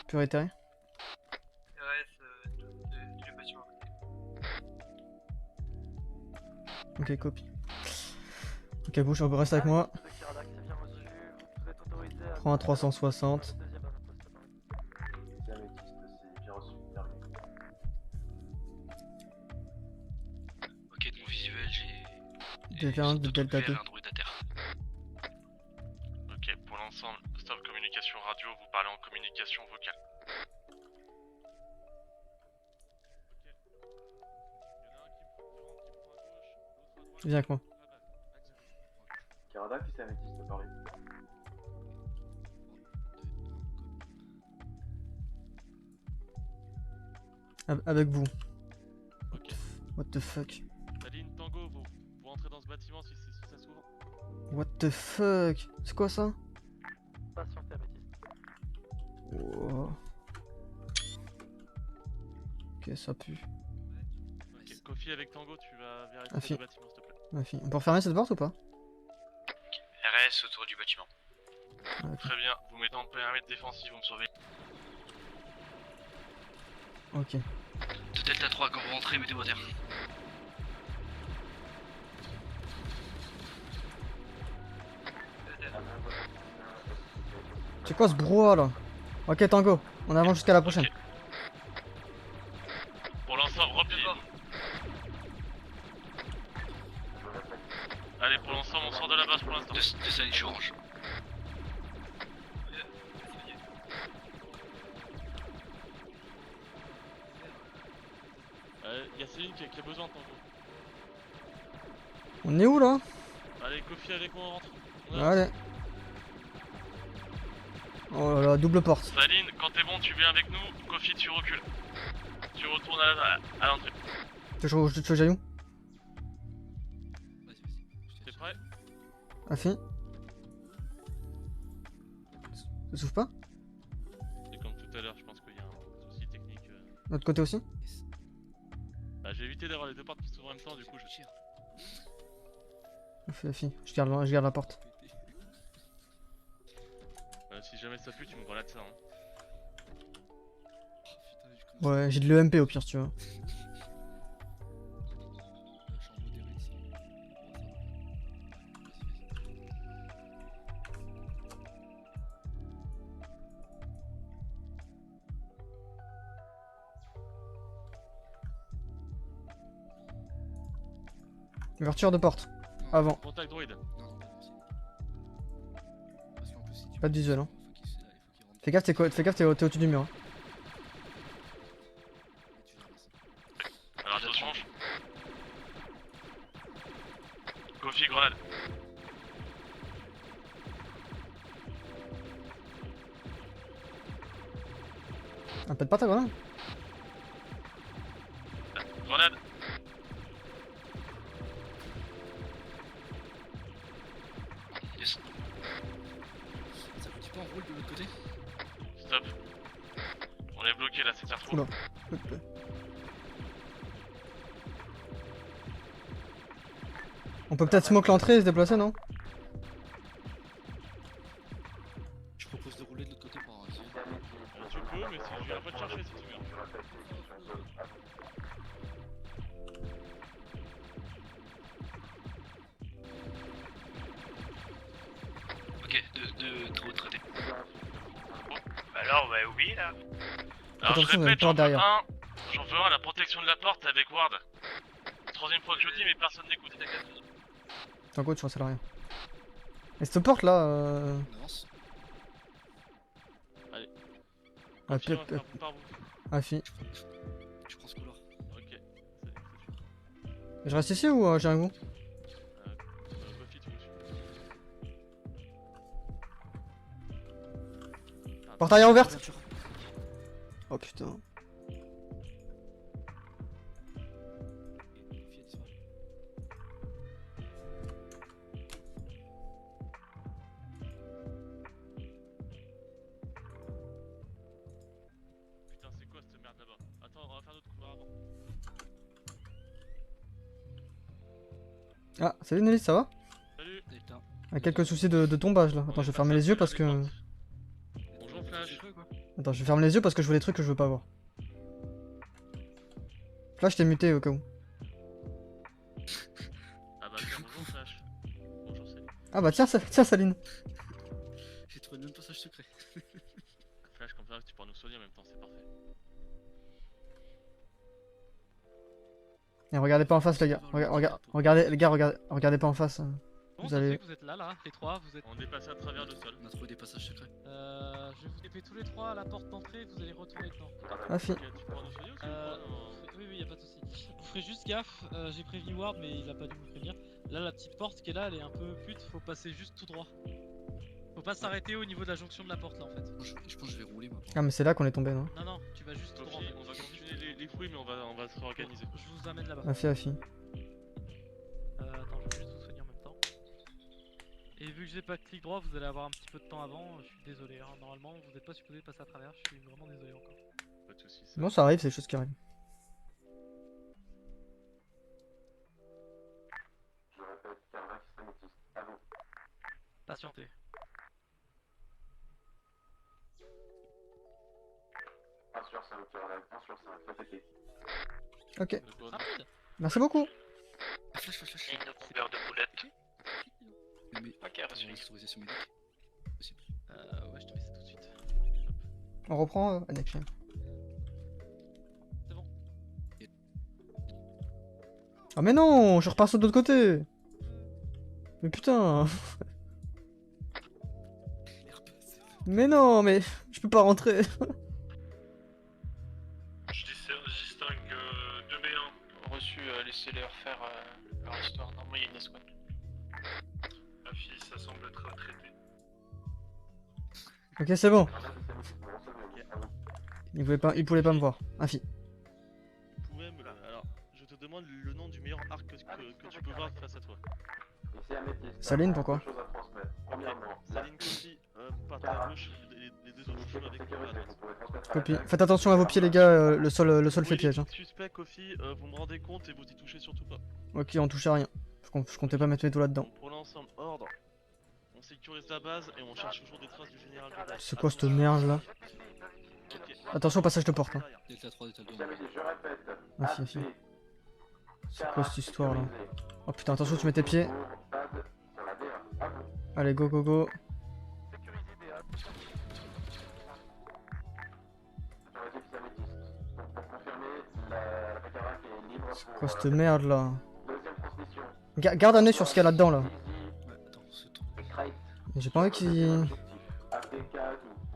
[SPEAKER 2] Purité.
[SPEAKER 8] RS, de bâtiment.
[SPEAKER 2] Ok, copie. Ok, bouge, reste avec moi.
[SPEAKER 7] Améthyste de Kiradak, c'est bien reçu. Vous êtes autorisé à...
[SPEAKER 2] Prends un 360.
[SPEAKER 7] Deuxième avant-poste, parlez.
[SPEAKER 1] Ici Améthyste, c'est bien reçu. Terminé.
[SPEAKER 5] Ok, de mon visuel, j'ai.
[SPEAKER 2] DV1 de Delta 2.
[SPEAKER 5] Un droïde à terre.
[SPEAKER 4] Ok, pour l'ensemble, stop communication radio, vous parlez en communication vocale.
[SPEAKER 2] Viens avec moi.
[SPEAKER 1] Kiradak, ici Améthyste, Paris.
[SPEAKER 2] Avec vous.
[SPEAKER 4] Ok.
[SPEAKER 2] What the fuck?
[SPEAKER 4] Saline, Tango, vous rentrez dans ce bâtiment si ça s'ouvre.
[SPEAKER 2] What the fuck? C'est quoi ça?
[SPEAKER 7] Patientez, Améthyste.
[SPEAKER 2] Oh. Ok, ça pue.
[SPEAKER 4] Ok, Kofi avec Tango, tu vas vérifier
[SPEAKER 2] Ah,
[SPEAKER 4] le bâtiment s'il te plaît.
[SPEAKER 2] Ma fille. On peut refermer cette porte ou pas?
[SPEAKER 5] RS autour du bâtiment.
[SPEAKER 2] Ah, ok.
[SPEAKER 4] Très bien, vous mettez en périmètre défensif, vous me surveillez.
[SPEAKER 2] Ok.
[SPEAKER 5] De Delta 3, quand vous rentrez, mettez-vous à terre.
[SPEAKER 2] C'est quoi ce brouhaha là? Ok, Tango, on avance jusqu'à la prochaine.
[SPEAKER 4] Ok. Pour l'ensemble, repliez. Allez, pour l'ensemble, on sort de la base pour l'instant.
[SPEAKER 5] De Saline, je suis orange.
[SPEAKER 4] Y'a Céline qui a besoin de Tango.
[SPEAKER 2] On est où là?
[SPEAKER 4] Allez, Kofi avec moi, on rentre.
[SPEAKER 2] Allez. Oh là là, double porte.
[SPEAKER 4] Saline, quand t'es bon, tu viens avec nous. Kofi, tu recules. Tu retournes à l'entrée.
[SPEAKER 2] Tu veux que j'aille où?
[SPEAKER 6] Vas-y.
[SPEAKER 4] T'es prêt?
[SPEAKER 2] Afi. Ça s'ouvre pas?
[SPEAKER 4] C'est comme tout à l'heure, je pense qu'il y a un souci technique.
[SPEAKER 2] De l'autre côté aussi?
[SPEAKER 4] Bah, j'ai évité d'avoir les deux portes qui s'ouvrent en même temps, du coup je...
[SPEAKER 6] Tire.
[SPEAKER 2] Afi, je garde la porte.
[SPEAKER 4] Si jamais ça pue, tu me grenades ça. Hein.
[SPEAKER 6] Oh, putain, je commence
[SPEAKER 2] Ouais, j'ai de l'EMP au pire si tu veux.
[SPEAKER 6] à champ modéré ici.
[SPEAKER 2] Ouverture de porte.
[SPEAKER 6] Non,
[SPEAKER 2] Avant.
[SPEAKER 4] Contact droïde.
[SPEAKER 6] Non, non, pas possible. Parce qu'en plus, si tu
[SPEAKER 2] Pas de visuel, hein.
[SPEAKER 6] faut qu'il rentre.
[SPEAKER 2] Fais gaffe, t'es au-dessus du mur. Hein.
[SPEAKER 6] Et tu ramasses.
[SPEAKER 4] Alors attention. Kofi, grenade.
[SPEAKER 2] Ah, pète pas ta grenade.
[SPEAKER 4] Grenade.
[SPEAKER 5] Yes.
[SPEAKER 6] Ça vous dit pas en rôle de l'autre côté?
[SPEAKER 4] Stop. On est bloqué là, c'est ça.
[SPEAKER 2] Oula. On peut peut-être smoke l'entrée et se déplacer, non?
[SPEAKER 6] Je propose de rouler de l'autre côté pour essayer.
[SPEAKER 4] Tu peux, mais si je viens pas te chercher si tu veux.
[SPEAKER 5] Ok, de retraité. Alors, bah oui, là.
[SPEAKER 4] Alors je
[SPEAKER 2] Attention, il y a une
[SPEAKER 4] répète,
[SPEAKER 2] porte derrière.
[SPEAKER 4] j'en veux un à la protection de la porte avec Ward. Troisième fois que je le dis, mais personne n'écoute.
[SPEAKER 2] Tango, tu restes à rien. Et cette porte là.
[SPEAKER 6] On avance.
[SPEAKER 2] Ah,
[SPEAKER 4] Kofi, on va faire par vous.
[SPEAKER 2] Afi.
[SPEAKER 6] Je prends ce couloir.
[SPEAKER 4] Ok.
[SPEAKER 2] Je reste ici ou j'ai un goût?
[SPEAKER 4] Kofi, tu me suis.
[SPEAKER 2] Porte arrière ouverte.
[SPEAKER 6] Ouverture.
[SPEAKER 2] Oh putain.
[SPEAKER 6] Et Fiat disparaît.
[SPEAKER 4] Putain, c'est quoi cette merde là-bas? Attends, on va faire d'autres couloirs avant.
[SPEAKER 2] Ah, salut Nelly, ça va?
[SPEAKER 4] Salut.
[SPEAKER 6] Delta.
[SPEAKER 2] Ah, quelques soucis de tombage là. Attends, je vais fermer les yeux parce que.
[SPEAKER 4] Bonjour Flash.
[SPEAKER 6] Quoi
[SPEAKER 2] Attends, je vais fermer les yeux parce que je vois des trucs que je veux pas voir. Flash, t'es muté au cas où.
[SPEAKER 4] Ah bah tiens, bonjour Flash. Bonjour Salut.
[SPEAKER 2] Ah bah tiens, tiens Saline.
[SPEAKER 6] J'ai trouvé le même passage secret.
[SPEAKER 4] Flash, comme ça tu pourras nous soigner en même temps, c'est parfait.
[SPEAKER 2] Et regardez pas en face les gars. Regardez les gars, regardez pas en face.
[SPEAKER 9] Bon,
[SPEAKER 2] Vous
[SPEAKER 9] ça
[SPEAKER 2] allez-
[SPEAKER 9] fait que vous êtes là, les trois, vous êtes...
[SPEAKER 4] On est passé à travers le sol.
[SPEAKER 6] On a trouvé des passages secrets.
[SPEAKER 9] je vais vous taper tous les trois à la porte d'entrée, vous allez retourner dedans.
[SPEAKER 2] Afi.
[SPEAKER 4] Ok, tu pourras nous soigner aussi ou pas, non
[SPEAKER 9] Oui, y a pas de soucis. Vous ferez juste gaffe, j'ai prévenu Ward, mais il a pas dû me prévenir. Là, la petite porte qui est là, elle est un peu pute, faut passer juste tout droit. Faut pas s'arrêter au niveau de la jonction de la porte là en fait.
[SPEAKER 6] Je pense que je vais rouler moi.
[SPEAKER 2] Ah mais c'est là qu'on est tombé, non?
[SPEAKER 9] Non, non, tu vas juste droit.
[SPEAKER 4] Sophie, on va continuer les fouilles, mais on va se réorganiser.
[SPEAKER 9] Je vous amène là-bas.
[SPEAKER 2] Afi, Afi.
[SPEAKER 9] Attends, je vais juste vous soigner en même temps. Et vu que j'ai pas clic droit, vous allez avoir un petit peu de temps avant. Je suis désolé, hein. Normalement vous n'êtes pas supposé passer à travers. Je suis vraiment désolé encore.
[SPEAKER 4] Pas de soucis.
[SPEAKER 2] Non, ça arrive, c'est des choses qui arrivent.
[SPEAKER 1] Je répète, Carvax, améthyste. À vous.
[SPEAKER 9] Patientez.
[SPEAKER 1] Un sur 5, Caroline. 1 sur 5. Répétez.
[SPEAKER 2] Ok,
[SPEAKER 9] Rapide.
[SPEAKER 2] merci beaucoup.
[SPEAKER 6] Flash, flash, flash.
[SPEAKER 5] Ligne de combien de boulettes.
[SPEAKER 6] Mais
[SPEAKER 5] Ok, reçu.
[SPEAKER 6] autorisation médique. Possible.
[SPEAKER 9] Ouais, je te mets ça tout de suite.
[SPEAKER 2] On reprend Annection.
[SPEAKER 9] C'est bon.
[SPEAKER 2] Ah mais non, je repasse de l'autre côté. Mais putain. Mais non, mais je peux pas rentrer.
[SPEAKER 5] Je distingue 2B1. Reçu, laissez-leur faire leur histoire. Normalement, il y a une escouade. La fille, ça semble être traité.
[SPEAKER 2] Ok, c'est bon.
[SPEAKER 1] Carvax, améthyste. Vous recevez. À vous.
[SPEAKER 2] Il pouvait pas me voir. Afi.
[SPEAKER 4] Vous pouvez me... Alors, je te demande le nom du meilleur arc que tu peux voir face à toi.
[SPEAKER 1] Ici améthyste.
[SPEAKER 2] Saline, pourquoi?
[SPEAKER 1] Deux choses à transmettre. Premièrement,
[SPEAKER 4] Saline Coffee, vous partez à gauche, les deux autres jouent avec vous à droite.
[SPEAKER 1] vous pouvez transmettre à
[SPEAKER 2] Copie.
[SPEAKER 1] la
[SPEAKER 2] Faites attention à vos pieds les gars, le sol fait piège. Hein.
[SPEAKER 4] Suspect Coffee, vous me rendez compte et vous y touchez surtout pas.
[SPEAKER 2] Ok, on touche à rien. Je comptais pas mettre mes doigts là-dedans.
[SPEAKER 4] Donc pour l'ensemble, ordre. On sécurise la base et on cherche toujours des traces du général Jodai.
[SPEAKER 2] C'est quoi cette merde là?
[SPEAKER 4] Ok.
[SPEAKER 2] Attention au passage de porte. Hein.
[SPEAKER 6] Delta 3, Delta 2.
[SPEAKER 1] Ici améthyste, je répète.
[SPEAKER 2] Afi, Afi.
[SPEAKER 1] AP.
[SPEAKER 2] C'est quoi cette histoire là?
[SPEAKER 1] Sécurisé.
[SPEAKER 2] Oh putain, attention, tu mets tes pieds.
[SPEAKER 1] Pour Bad sur la DA. À vous.
[SPEAKER 2] Allez, go go go.
[SPEAKER 7] Sécurisé BA.
[SPEAKER 1] Autorisé ici améthyste. Donc pour confirmer, la Baccarat est libre
[SPEAKER 2] C'est
[SPEAKER 1] pour...
[SPEAKER 2] quoi cette merde là?
[SPEAKER 1] Deuxième transmission.
[SPEAKER 2] Garde un œil sur ce qu'il y a là-dedans là.
[SPEAKER 6] Ouais, attends, c'est tout.
[SPEAKER 1] Easy, Crate.
[SPEAKER 2] J'ai pas envie qu'il
[SPEAKER 1] APK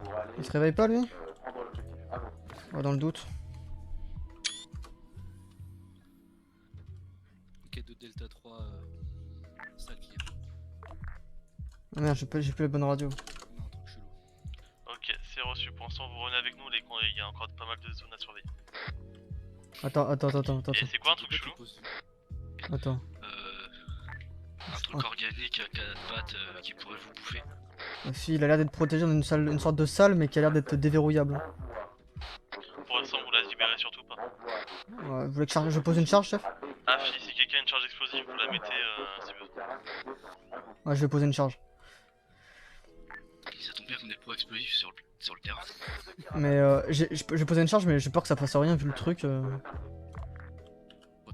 [SPEAKER 1] pour aller
[SPEAKER 2] il se réveille pas lui?
[SPEAKER 1] prendre l'objectif. À vous.
[SPEAKER 2] Ouais, dans le doute.
[SPEAKER 6] Ok, de Delta 3, salle clear.
[SPEAKER 2] Ah merde, j'ai plus la bonne radio.
[SPEAKER 6] On a un truc chelou.
[SPEAKER 4] Ok, c'est reçu. Pour l'instant, vous revenez avec nous, il y a encore pas mal de zones à surveiller.
[SPEAKER 2] Attends.
[SPEAKER 4] Et c'est quoi un truc
[SPEAKER 6] Toi, tu
[SPEAKER 4] chelou?
[SPEAKER 6] poses-
[SPEAKER 2] Attends.
[SPEAKER 5] Un truc organique à 4 pattes qui pourrait vous bouffer.
[SPEAKER 2] Si, il a l'air d'être protégé dans une salle, une sorte de salle, mais qui a l'air d'être déverrouillable.
[SPEAKER 4] Pour l'instant, vous la libérez surtout pas.
[SPEAKER 2] Ouais, vous voulez que je pose une charge, chef?
[SPEAKER 4] Ah, si quelqu'un a une charge explosive, vous la mettez si besoin.
[SPEAKER 2] Ouais, je vais poser une charge.
[SPEAKER 5] Ça tombe bien qu'on ait pour explosif sur le terrain.
[SPEAKER 2] Mais je vais poser une charge, mais j'ai peur que ça fasse rien vu le truc.
[SPEAKER 6] On va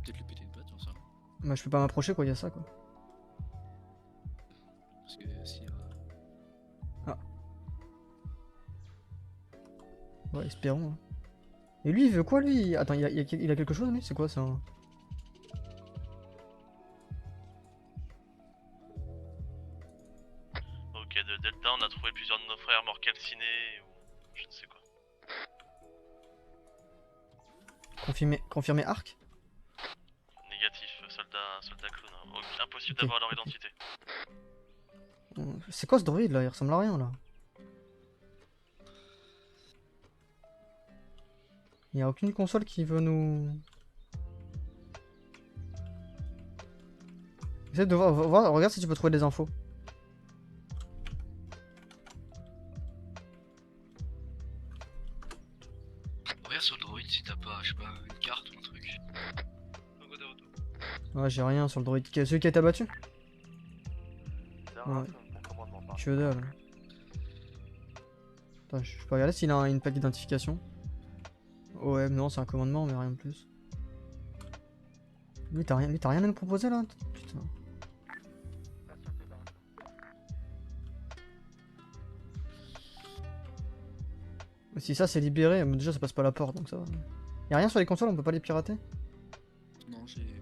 [SPEAKER 6] peut-être lui péter une patte, ça.
[SPEAKER 2] Bah, je peux pas m'approcher quoi, y a ça quoi.
[SPEAKER 6] Parce que si.
[SPEAKER 2] Ouais, espérons. Hein. Et lui, il veut quoi lui? Attends, il a quelque chose lui? C'est quoi ça?
[SPEAKER 4] Ok, de Delta, on a trouvé plusieurs de nos frères morts calcinés ou je ne sais quoi.
[SPEAKER 2] Confirmé arc?
[SPEAKER 4] Négatif, soldat clown. Hein. Impossible
[SPEAKER 2] Ok,
[SPEAKER 4] d'avoir leur
[SPEAKER 2] ok.
[SPEAKER 4] identité.
[SPEAKER 2] C'est quoi ce droïde là? Il ressemble à rien là. Y a aucune console qui veut nous... Essaye de voir, regarde si tu peux trouver des infos.
[SPEAKER 5] Regarde sur le droïde si t'as pas, je sais pas, une carte ou un truc.
[SPEAKER 8] Donc, de retour.
[SPEAKER 2] Ouais, j'ai rien sur le droïde. Celui qui a été abattu? Ouais. Que dalle. Attends, je peux regarder s'il a une plaque d'identification. Ouais, non, c'est un commandement, mais rien de plus. Lui, t'as rien à nous proposer là? Putain. Si ça c'est libéré, mais déjà ça passe pas la porte donc ça va. Y'a rien sur les consoles, on peut pas les pirater?
[SPEAKER 6] Non, j'ai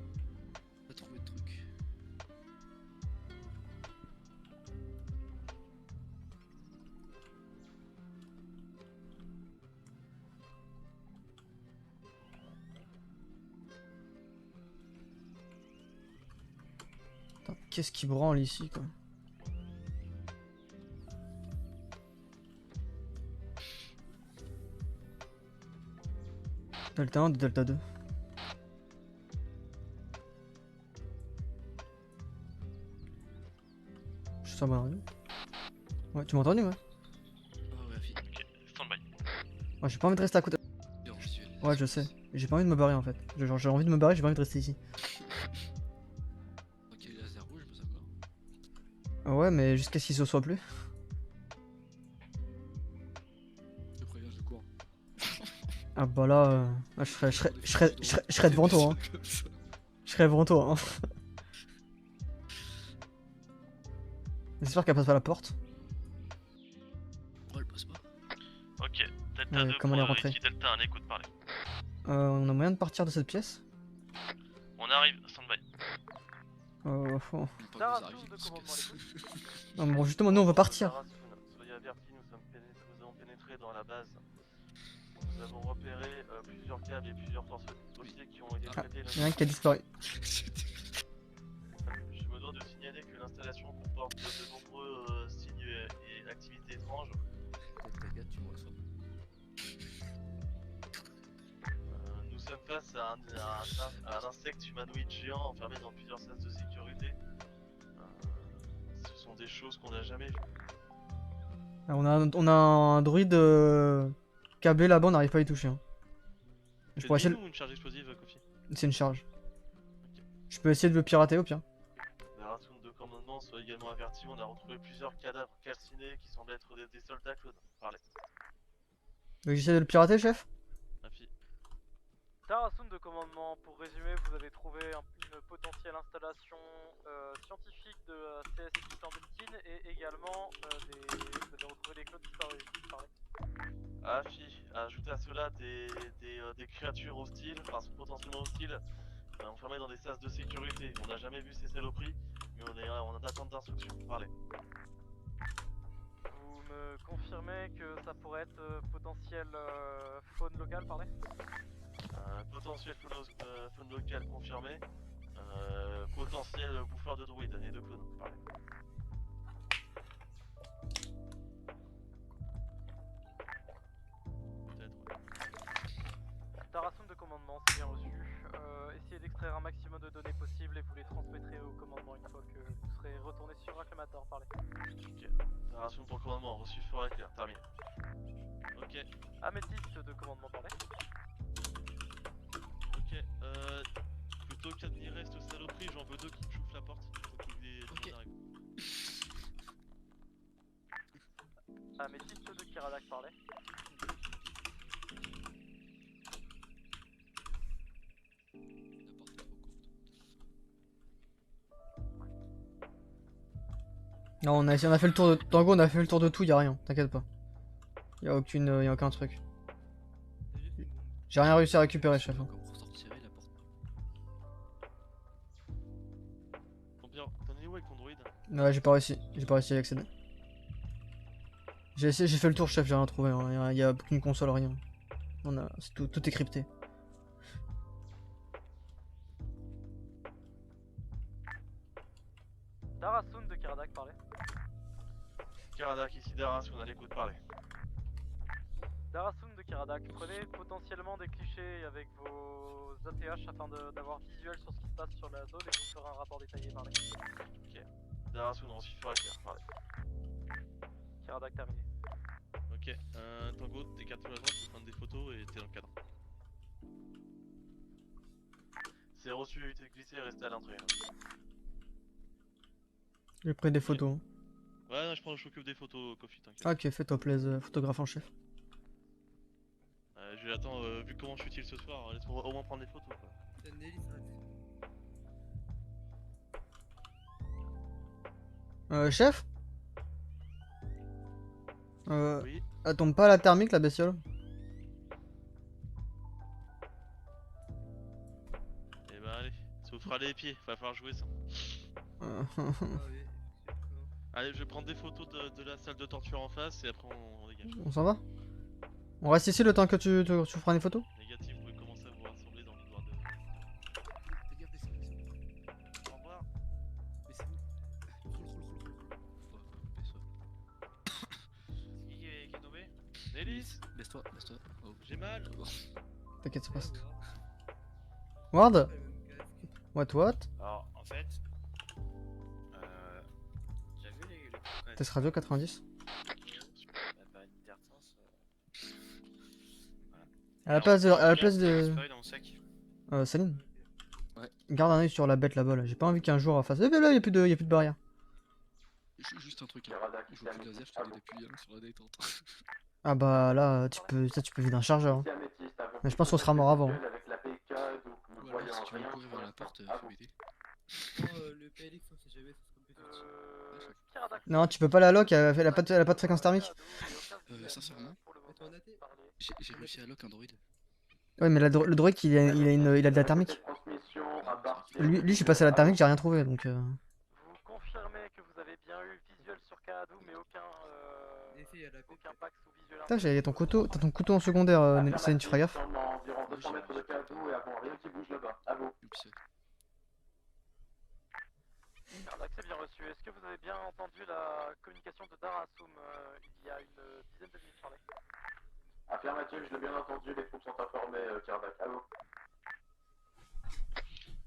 [SPEAKER 6] pas trouvé de truc.
[SPEAKER 2] Attends, qu'est-ce qui branle ici quoi? Delta 1 de Delta 2. Je suis sur la bonne radio. Ouais, tu m'as entendu, ouais?
[SPEAKER 6] Ah ouais, Afi.
[SPEAKER 4] Ok, stand by.
[SPEAKER 2] Ouais, j'ai pas envie de rester à côté.
[SPEAKER 6] Non, je suis.
[SPEAKER 2] Ouais, je sais. J'ai pas envie de me barrer en fait. Genre, j'ai envie de me barrer, j'ai pas envie de rester ici.
[SPEAKER 6] Ok, laser rouge, mais ça va.
[SPEAKER 2] Ouais, mais jusqu'à ce qu'il se soit plus.
[SPEAKER 6] Je préviens, je cours.
[SPEAKER 2] Ah bah là, je serais devant toi. Hein.
[SPEAKER 6] Comme ça.
[SPEAKER 2] Je serais devant toi. Hein. J'espère qu'elle passe pas la porte.
[SPEAKER 6] Oh, elle passe pas.
[SPEAKER 4] Ok, Delta 2
[SPEAKER 2] comment elle est
[SPEAKER 4] pour
[SPEAKER 2] rentrée?
[SPEAKER 4] ici, Delta 1, écoute parler.
[SPEAKER 2] On a moyen de partir de cette pièce?
[SPEAKER 4] On arrive, stand by.
[SPEAKER 2] Oh.
[SPEAKER 6] Pas
[SPEAKER 7] Dara,
[SPEAKER 6] que ça
[SPEAKER 7] zoom
[SPEAKER 6] arrive,
[SPEAKER 7] de
[SPEAKER 6] parce
[SPEAKER 7] commandement
[SPEAKER 6] que-
[SPEAKER 2] Non, bon, justement, nous on veut partir.
[SPEAKER 4] Soyez avertis, nous avons pénétré dans la base. Nous avons repéré plusieurs câbles et plusieurs dossiers qui ont été
[SPEAKER 2] Ah,
[SPEAKER 4] traités.
[SPEAKER 2] il y en a un qui a disparu.
[SPEAKER 4] Je me dois de signaler que l'installation comporte de nombreux signes et activités étranges.
[SPEAKER 6] Delta 4, tu me reçois.
[SPEAKER 4] Nous sommes face à un insecte humanoïde géant enfermé dans plusieurs sas de sécurité. Ce sont des choses qu'on n'a jamais vues.
[SPEAKER 2] Ah, on a un druide câblé là-bas, on n'arrive pas à y toucher. Hein. Je pourrais essayer de...
[SPEAKER 4] ou une charge explosive, Kofi?
[SPEAKER 2] C'est une charge. Je peux essayer de le pirater au pire.
[SPEAKER 4] Les ratoons de commandement sont également avertis. On a retrouvé plusieurs cadavres calcinés qui semblent être des soldats Claude. Parlez.
[SPEAKER 2] Donc j'essaie de le pirater, chef?
[SPEAKER 4] Rafi.
[SPEAKER 7] Tarasoon de commandement, pour résumer, vous avez trouvé une potentielle installation scientifique de CSI clandestine et également vous avez retrouvé des clones disparus.
[SPEAKER 4] Afi, ajoutez à cela des créatures hostiles, enfin potentiellement hostiles, enfermées dans des sas de sécurité. On n'a jamais vu ces saloperies, mais on est en attente d'instructions. Parlez.
[SPEAKER 7] Vous me confirmez que ça pourrait être potentielle faune locale, parlez?
[SPEAKER 4] Potentiel faune locale confirmé. Potentiel bouffeur de druides et de clones. Parlez.
[SPEAKER 7] Tarasoon de commandement, c'est bien reçu. Essayez d'extraire un maximum de données possibles et vous les transmettrez au commandement une fois que vous serez retourné sur Acclamator, parlez.
[SPEAKER 4] Ok. Déclaration pour commandement, reçu fort et clair, terminé. Ok.
[SPEAKER 7] Améthyste de commandement, parlez.
[SPEAKER 4] Ok, plutôt qu'admirer cette saloperie, j'en veux deux qui me chauffent la porte. Faut qu'il y ait des
[SPEAKER 6] Ok.
[SPEAKER 4] arrivent.
[SPEAKER 7] Améthyste de Kiradak, parlez.
[SPEAKER 6] La porte est trop courte.
[SPEAKER 2] Non, on a fait le tour de... Tango, on a fait le tour de tout, y'a rien, t'inquiète pas. Y'a aucun truc. J'ai rien réussi à récupérer, chef. Hein.
[SPEAKER 6] Comme pour sortir la porte.
[SPEAKER 4] T'en es où avec ton druide?
[SPEAKER 2] Ouais, j'ai pas réussi à y accéder. J'ai fait le tour, chef, j'ai rien trouvé. Hein. Y a aucune console, rien. Tout est crypté.
[SPEAKER 7] Darasoon de Kiradak, parlez.
[SPEAKER 4] Karadak, ici Darasoon, à l'écoute, parlez.
[SPEAKER 7] Darasoon de Kiradak, prenez potentiellement des clichés avec vos ATH afin d'avoir visuel sur ce qui se passe sur la zone et vous ferez un rapport détaillé, parlez.
[SPEAKER 4] Ok. Darasoon, reçu fort et clair, parlez.
[SPEAKER 7] Kiradak terminé.
[SPEAKER 4] Ok, Tango, t'écartes sur la droite pour prendre des photos et t'es dans le cadre. C'est reçu, évitez de glisser et restez à l'entrée.
[SPEAKER 2] J'ai pris des photos. Hein.
[SPEAKER 4] Ouais, non, je m'occupe des photos, Kofi, t'inquiète.
[SPEAKER 2] Ok, fais-toi plaisir, photographe en chef.
[SPEAKER 4] Attends, vu comment je suis utile ce soir, laisse-moi au moins prendre des photos quoi.
[SPEAKER 2] Chef?
[SPEAKER 4] Oui.
[SPEAKER 2] Elle tombe pas à la thermique la bestiole?
[SPEAKER 4] Et bah allez, ça vous fera les pieds, va falloir jouer ça. Allez, je vais prendre des photos de la salle de torture en face et après on dégage.
[SPEAKER 2] On s'en va? On reste ici le temps que tu feras des photos?
[SPEAKER 4] Négatif, vous pouvez commencer à vous rassembler dans le couloir de...
[SPEAKER 6] Les gars, laissez-moi.
[SPEAKER 4] Au revoir.
[SPEAKER 6] Laissez-vous. Roule. Faut pas couper ça.
[SPEAKER 4] Qui est tombé? Nélis,
[SPEAKER 6] Baisse-toi. Oh.
[SPEAKER 4] j'ai mal.
[SPEAKER 2] pas qu'est-ce qui se passe. Ward? What?
[SPEAKER 10] Alors, en fait, j'ai vu les
[SPEAKER 2] Test radio 90.
[SPEAKER 10] la période d'Hertens.
[SPEAKER 2] À la place de.
[SPEAKER 10] Disparu dans mon sac.
[SPEAKER 2] Saline?
[SPEAKER 6] Ouais.
[SPEAKER 2] Garde un œil sur la bête là-bas là. J'ai pas envie qu'un jour elle fasse. Eh ben là, y'a plus de barrière.
[SPEAKER 6] Juste un truc, hein.
[SPEAKER 1] Kirada
[SPEAKER 6] Je
[SPEAKER 1] qui
[SPEAKER 6] vois
[SPEAKER 1] s'est
[SPEAKER 6] plus de laser, je te dis depuis hein, sur la détente.
[SPEAKER 2] Ah bah là, tu peux vider un chargeur. Hein. Mais je pense qu'on sera mort avant.
[SPEAKER 1] Avec la PK, donc nous
[SPEAKER 6] Ou alors,
[SPEAKER 1] voyons
[SPEAKER 6] si tu veux
[SPEAKER 1] rien
[SPEAKER 6] courir
[SPEAKER 1] pour
[SPEAKER 6] vers la
[SPEAKER 1] l'instant.
[SPEAKER 6] porte,
[SPEAKER 1] À
[SPEAKER 6] fais
[SPEAKER 1] vous.
[SPEAKER 6] m'aider.
[SPEAKER 8] Le PLX, on sait jamais, ça sera plus tard.
[SPEAKER 7] Kiradak.
[SPEAKER 2] Non, tu peux pas la lock, elle a pas de fréquence thermique.
[SPEAKER 6] Sincèrement, j'ai réussi à lock un droïde.
[SPEAKER 2] Ouais, mais le droïde il a de la thermique.
[SPEAKER 1] Transmission à partir
[SPEAKER 2] Lui, je suis passé à la thermique, j'ai rien trouvé donc.
[SPEAKER 7] Vous confirmez que vous avez bien eu visuel sur Kaadu, mais aucun pax ou visuel.
[SPEAKER 2] Putain, t'as ton couteau en secondaire, Céline, tu feras gaffe.
[SPEAKER 1] environ 200 mètres de Kaadu et avant rien qui bouge là-bas. À vous.
[SPEAKER 7] Kiradak, c'est bien reçu. Est-ce que vous avez bien entendu la communication de Darasum il y a une dizaine de minutes par là?
[SPEAKER 1] Affirmatif, je l'ai bien entendu, les troupes sont informées, Kirdak. À vous.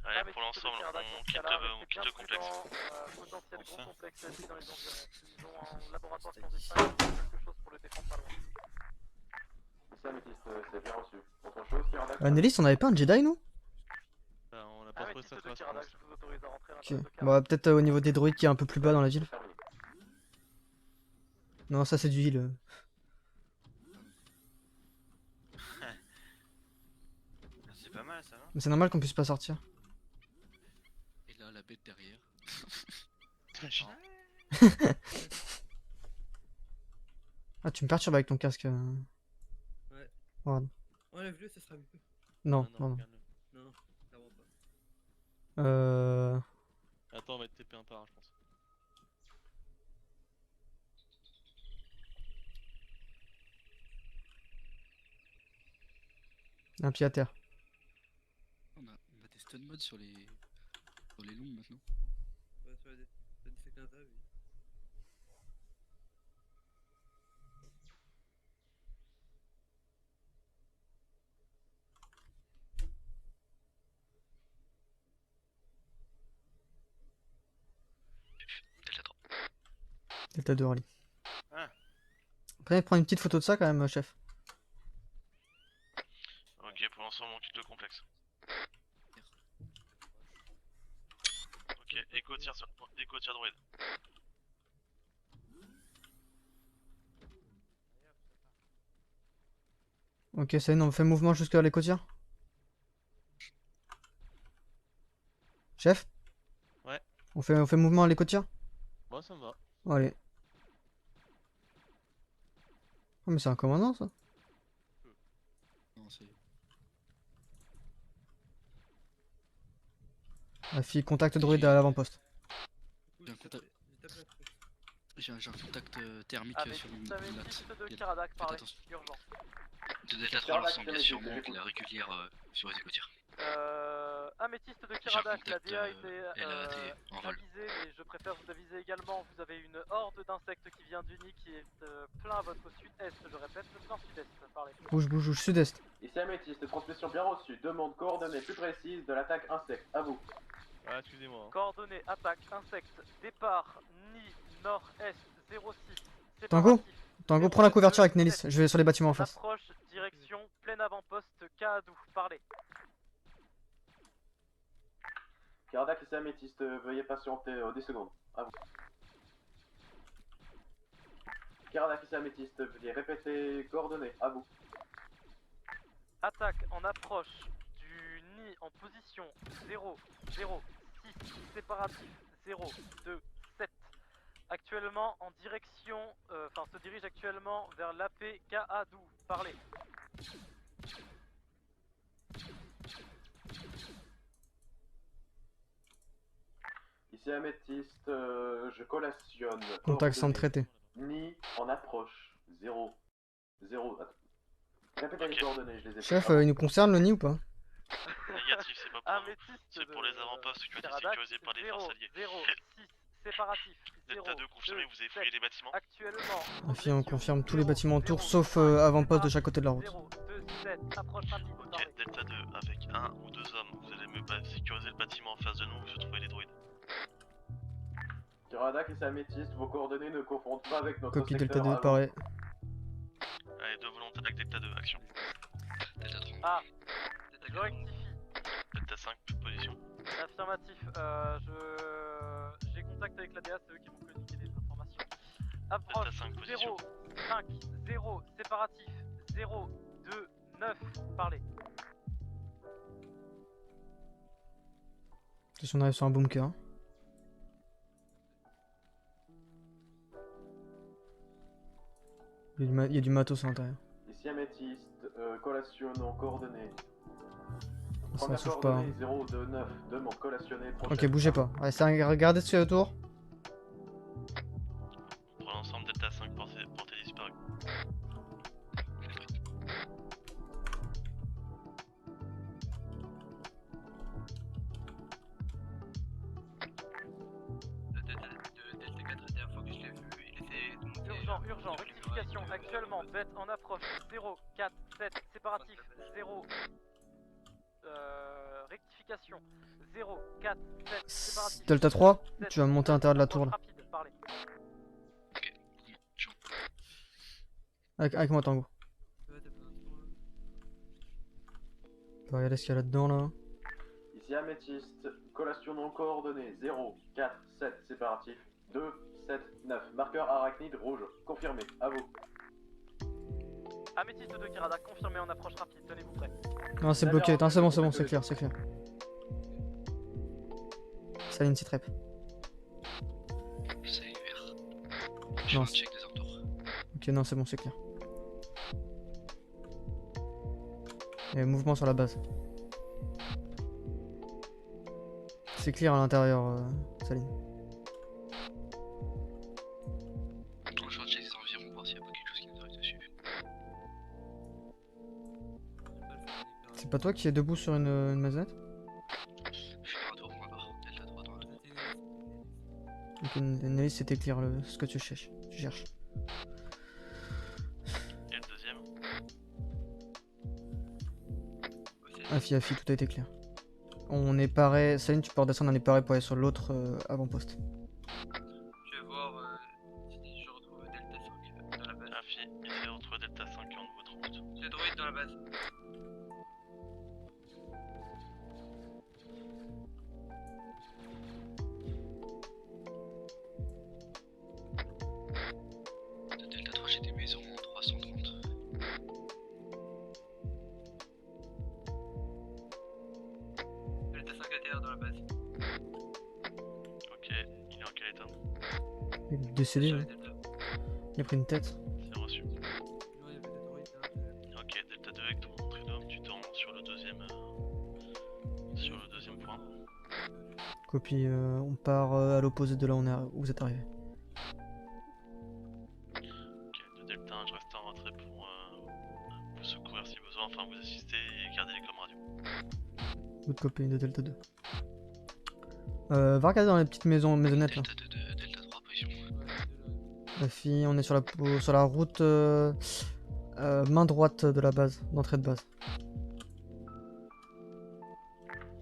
[SPEAKER 4] Allez, pour l'ensemble, on quitte le complexe.
[SPEAKER 7] Potentiel gros complexe assis dans les environs. Ils ont un laboratoire clandestin, quelque chose pour le défendre pas loin.
[SPEAKER 1] Ici, Améthyste, c'est bien reçu. Autre chose, Kirdak?
[SPEAKER 2] Nellis, on avait pas un Jedi nous?
[SPEAKER 4] On a pas trouvé sa trace.
[SPEAKER 7] Je vous autorise à rentrer
[SPEAKER 2] Ok. Bon, peut-être au niveau des droïdes qui est un peu plus bas dans la ville. Non, ça c'est du heal.
[SPEAKER 10] C'est pas mal ça, non?
[SPEAKER 2] Mais c'est normal qu'on puisse pas sortir.
[SPEAKER 6] Et là, la bête derrière.
[SPEAKER 2] Ah, tu me perturbes avec ton casque.
[SPEAKER 8] Ouais.
[SPEAKER 2] Regarde.
[SPEAKER 8] Enlève-le, ça sera mieux.
[SPEAKER 2] Non, non.
[SPEAKER 8] Non, clairement pas.
[SPEAKER 4] Attends, on va être TP un par un, je pense.
[SPEAKER 2] Un pied à terre.
[SPEAKER 6] On a des stun mods sur les longs maintenant.
[SPEAKER 8] Ouais, sur la défait 15 oui.
[SPEAKER 10] Delta 3.
[SPEAKER 2] Delta 2 Orly.
[SPEAKER 10] Ah.
[SPEAKER 2] Après, prends une petite photo de ça quand même, chef.
[SPEAKER 4] Ok, pour l'ensemble, on quitte le complexe. Ok, Echo tire droïde.
[SPEAKER 2] Ok, ça y est, on fait mouvement jusqu'à l'écotière. Chef?
[SPEAKER 4] Ouais.
[SPEAKER 2] On fait mouvement à l'écotière?
[SPEAKER 4] Moi, ça me va.
[SPEAKER 2] Allez. Oh, mais c'est un commandant ça?
[SPEAKER 6] Non, c'est.
[SPEAKER 2] La fille contact droïde à l'avant-poste.
[SPEAKER 6] J'ai un contact thermique sur une latte.
[SPEAKER 7] de Kiradak, parlez.
[SPEAKER 6] attention.
[SPEAKER 7] Urgent.
[SPEAKER 10] De Delta 3 ressemble bien sûrement de la régulière sur les écoutières.
[SPEAKER 7] Améthyste de Kiradak, la DA
[SPEAKER 10] elle a été en vol.
[SPEAKER 7] avisée, mais je préfère vous aviser également, vous avez une horde d'insectes qui vient d'Uni qui est plein à votre sud-est, je répète, plein sud-est, parlez.
[SPEAKER 2] Bouge, sud-est.
[SPEAKER 1] Ici Améthyste, transmission bien reçue. Demande coordonnées plus précises de l'attaque insecte. À vous.
[SPEAKER 4] Ah, excusez-moi.
[SPEAKER 7] Coordonnées, attaque, insecte, départ, Ni, nord-est, 06.
[SPEAKER 2] Tango, prends la couverture avec Nellis, je vais sur les bâtiments en face.
[SPEAKER 7] Approche, direction, plein avant-poste, Kaadou, parlez.
[SPEAKER 1] Kirdak, ici Améthyste, veuillez patienter 10 secondes. À vous. Kirdak, ici Améthyste, veuillez répéter coordonnées. À vous.
[SPEAKER 7] Attaque en approche du nid en position 0, 0, 6, séparatif 0, 2, 7. Actuellement en direction, se dirige actuellement vers l'AP Kaadou. Parlez.
[SPEAKER 1] Ici Améthyste, je collationne.
[SPEAKER 2] Contact sans
[SPEAKER 1] coordonnées.
[SPEAKER 2] traité.
[SPEAKER 1] Ni en approche. 0. 0. Répétez les coordonnées, je les ai
[SPEAKER 2] Chef,
[SPEAKER 1] pas.
[SPEAKER 2] il nous concerne le nid ou pas?
[SPEAKER 4] Négatif, c'est pas pour nous. C'est pour les avant-postes qui ont été sécurisés par les forces alliées.
[SPEAKER 7] 0, 6, séparatif 0,
[SPEAKER 4] Delta 2, confirmé, vous avez fouillé les bâtiments.
[SPEAKER 7] Actuellement.
[SPEAKER 2] La fille, on confirme tous les bâtiments autour sauf avant-poste de chaque côté de la route.
[SPEAKER 7] 0, 2, 7, approche rapide.
[SPEAKER 4] Ok, Delta 2, avec un ou deux hommes, vous allez me sécuriser le bâtiment en face de nous où se trouvaient les droïdes.
[SPEAKER 1] Kiradak et sa améthyste, vos coordonnées ne confondent pas avec notre
[SPEAKER 2] Copie Delta
[SPEAKER 1] secteur
[SPEAKER 2] 2,
[SPEAKER 1] avant.
[SPEAKER 2] pareil.
[SPEAKER 4] Allez, deux volontaires avec Delta 2, action.
[SPEAKER 10] Delta 3.
[SPEAKER 7] Ah, je rectifie.
[SPEAKER 4] Delta 5, position.
[SPEAKER 7] Affirmatif, j'ai contact avec l'ADA, c'est eux qui m'ont communiqué des informations. Approche
[SPEAKER 4] Delta 5, position.
[SPEAKER 7] 0, 5, 0, séparatif, 0, 2, 9, parlez.
[SPEAKER 2] Attention, on arrive sur un bunker. Hein. Il y a du matos à l'intérieur.
[SPEAKER 1] Ici améthyste, collation non coordonnée.
[SPEAKER 2] Ça
[SPEAKER 1] Première
[SPEAKER 2] souffle pas. Hein.
[SPEAKER 1] coordonnée 0, 2, 9, demande collationnée.
[SPEAKER 2] Ok, bougez pas. Allez, regardez ce qu'il y a autour.
[SPEAKER 4] Pour l'ensemble, Delta 5 portée disparue.
[SPEAKER 8] Delta 4, la dernière fois que je l'ai vu, il était de monter.
[SPEAKER 7] Urgent, rectification, actuellement, bête en approche, 0, 4, 7, séparatif, 0, rectification, 0, 4, 7, séparatif.
[SPEAKER 2] Delta 3,
[SPEAKER 7] 7,
[SPEAKER 2] tu vas monter à l'intérieur de la tour là.
[SPEAKER 7] rapide, parlez.
[SPEAKER 2] Avec moi, Tango. On va regarder ce qu'il y a là-dedans là.
[SPEAKER 1] Ici améthyste, collation non coordonnée 0, 4, 7, séparatif, 2, 7, 9. Marqueur arachnide rouge, confirmé, à vous.
[SPEAKER 7] Améthyste 2, Kiradak, confirmé en approche rapide, tenez-vous prêt.
[SPEAKER 2] Non, c'est bloqué. Attends, c'est bon, c'est clair, c'est clair. Saline, c'est trap.
[SPEAKER 10] Ça est vert.
[SPEAKER 2] Non,
[SPEAKER 10] Je check des entours.
[SPEAKER 2] ok, non, c'est bon, c'est clair. Il y a mouvement sur la base. C'est clair à l'intérieur, Saline.
[SPEAKER 10] Je vais check des environs, voir s'il n'y a pas quelque chose qui nous arrive dessus.
[SPEAKER 2] C'est pas toi qui es debout sur une maisonnette?
[SPEAKER 10] Je suis dans la tour, point barre. Delta 3 dans la tour.
[SPEAKER 2] Ok, Nelly, c'était clair ce que tu cherches.
[SPEAKER 4] Et le deuxième?
[SPEAKER 2] Afi, tout a été clair. On est paré. Saline, tu peux redescendre, on est paré pour aller sur l'autre avant-poste.
[SPEAKER 8] Je vais voir si je retrouve Delta 5 dans la base.
[SPEAKER 4] Afi, essayez de retrouver Delta 5 en nouveau route.
[SPEAKER 8] J'ai droïde dans la base.
[SPEAKER 10] De Delta 3, j'ai des maisons en 330.
[SPEAKER 8] Delta 5 ATR dans la base.
[SPEAKER 4] Ok, il est en quel état?
[SPEAKER 2] Il est décédé,
[SPEAKER 8] Sur
[SPEAKER 2] là.
[SPEAKER 8] les Delta.
[SPEAKER 2] Il a pris une tête.
[SPEAKER 4] C'est reçu. Ok, Delta 2 avec ton trinôme, tu te rends sur le deuxième point.
[SPEAKER 2] Copie, on part à l'opposé de là où vous êtes arrivé.
[SPEAKER 4] Ok, de Delta 1, je reste en retrait pour vous secourir si besoin, enfin vous assister et garder les comms radio.
[SPEAKER 2] Good copie de Delta 2. Va regarder dans les petites maisonnettes là.
[SPEAKER 10] Delta 2 de Delta 3, position.
[SPEAKER 2] La fille, on est sur la route main droite de la base, d'entrée de base.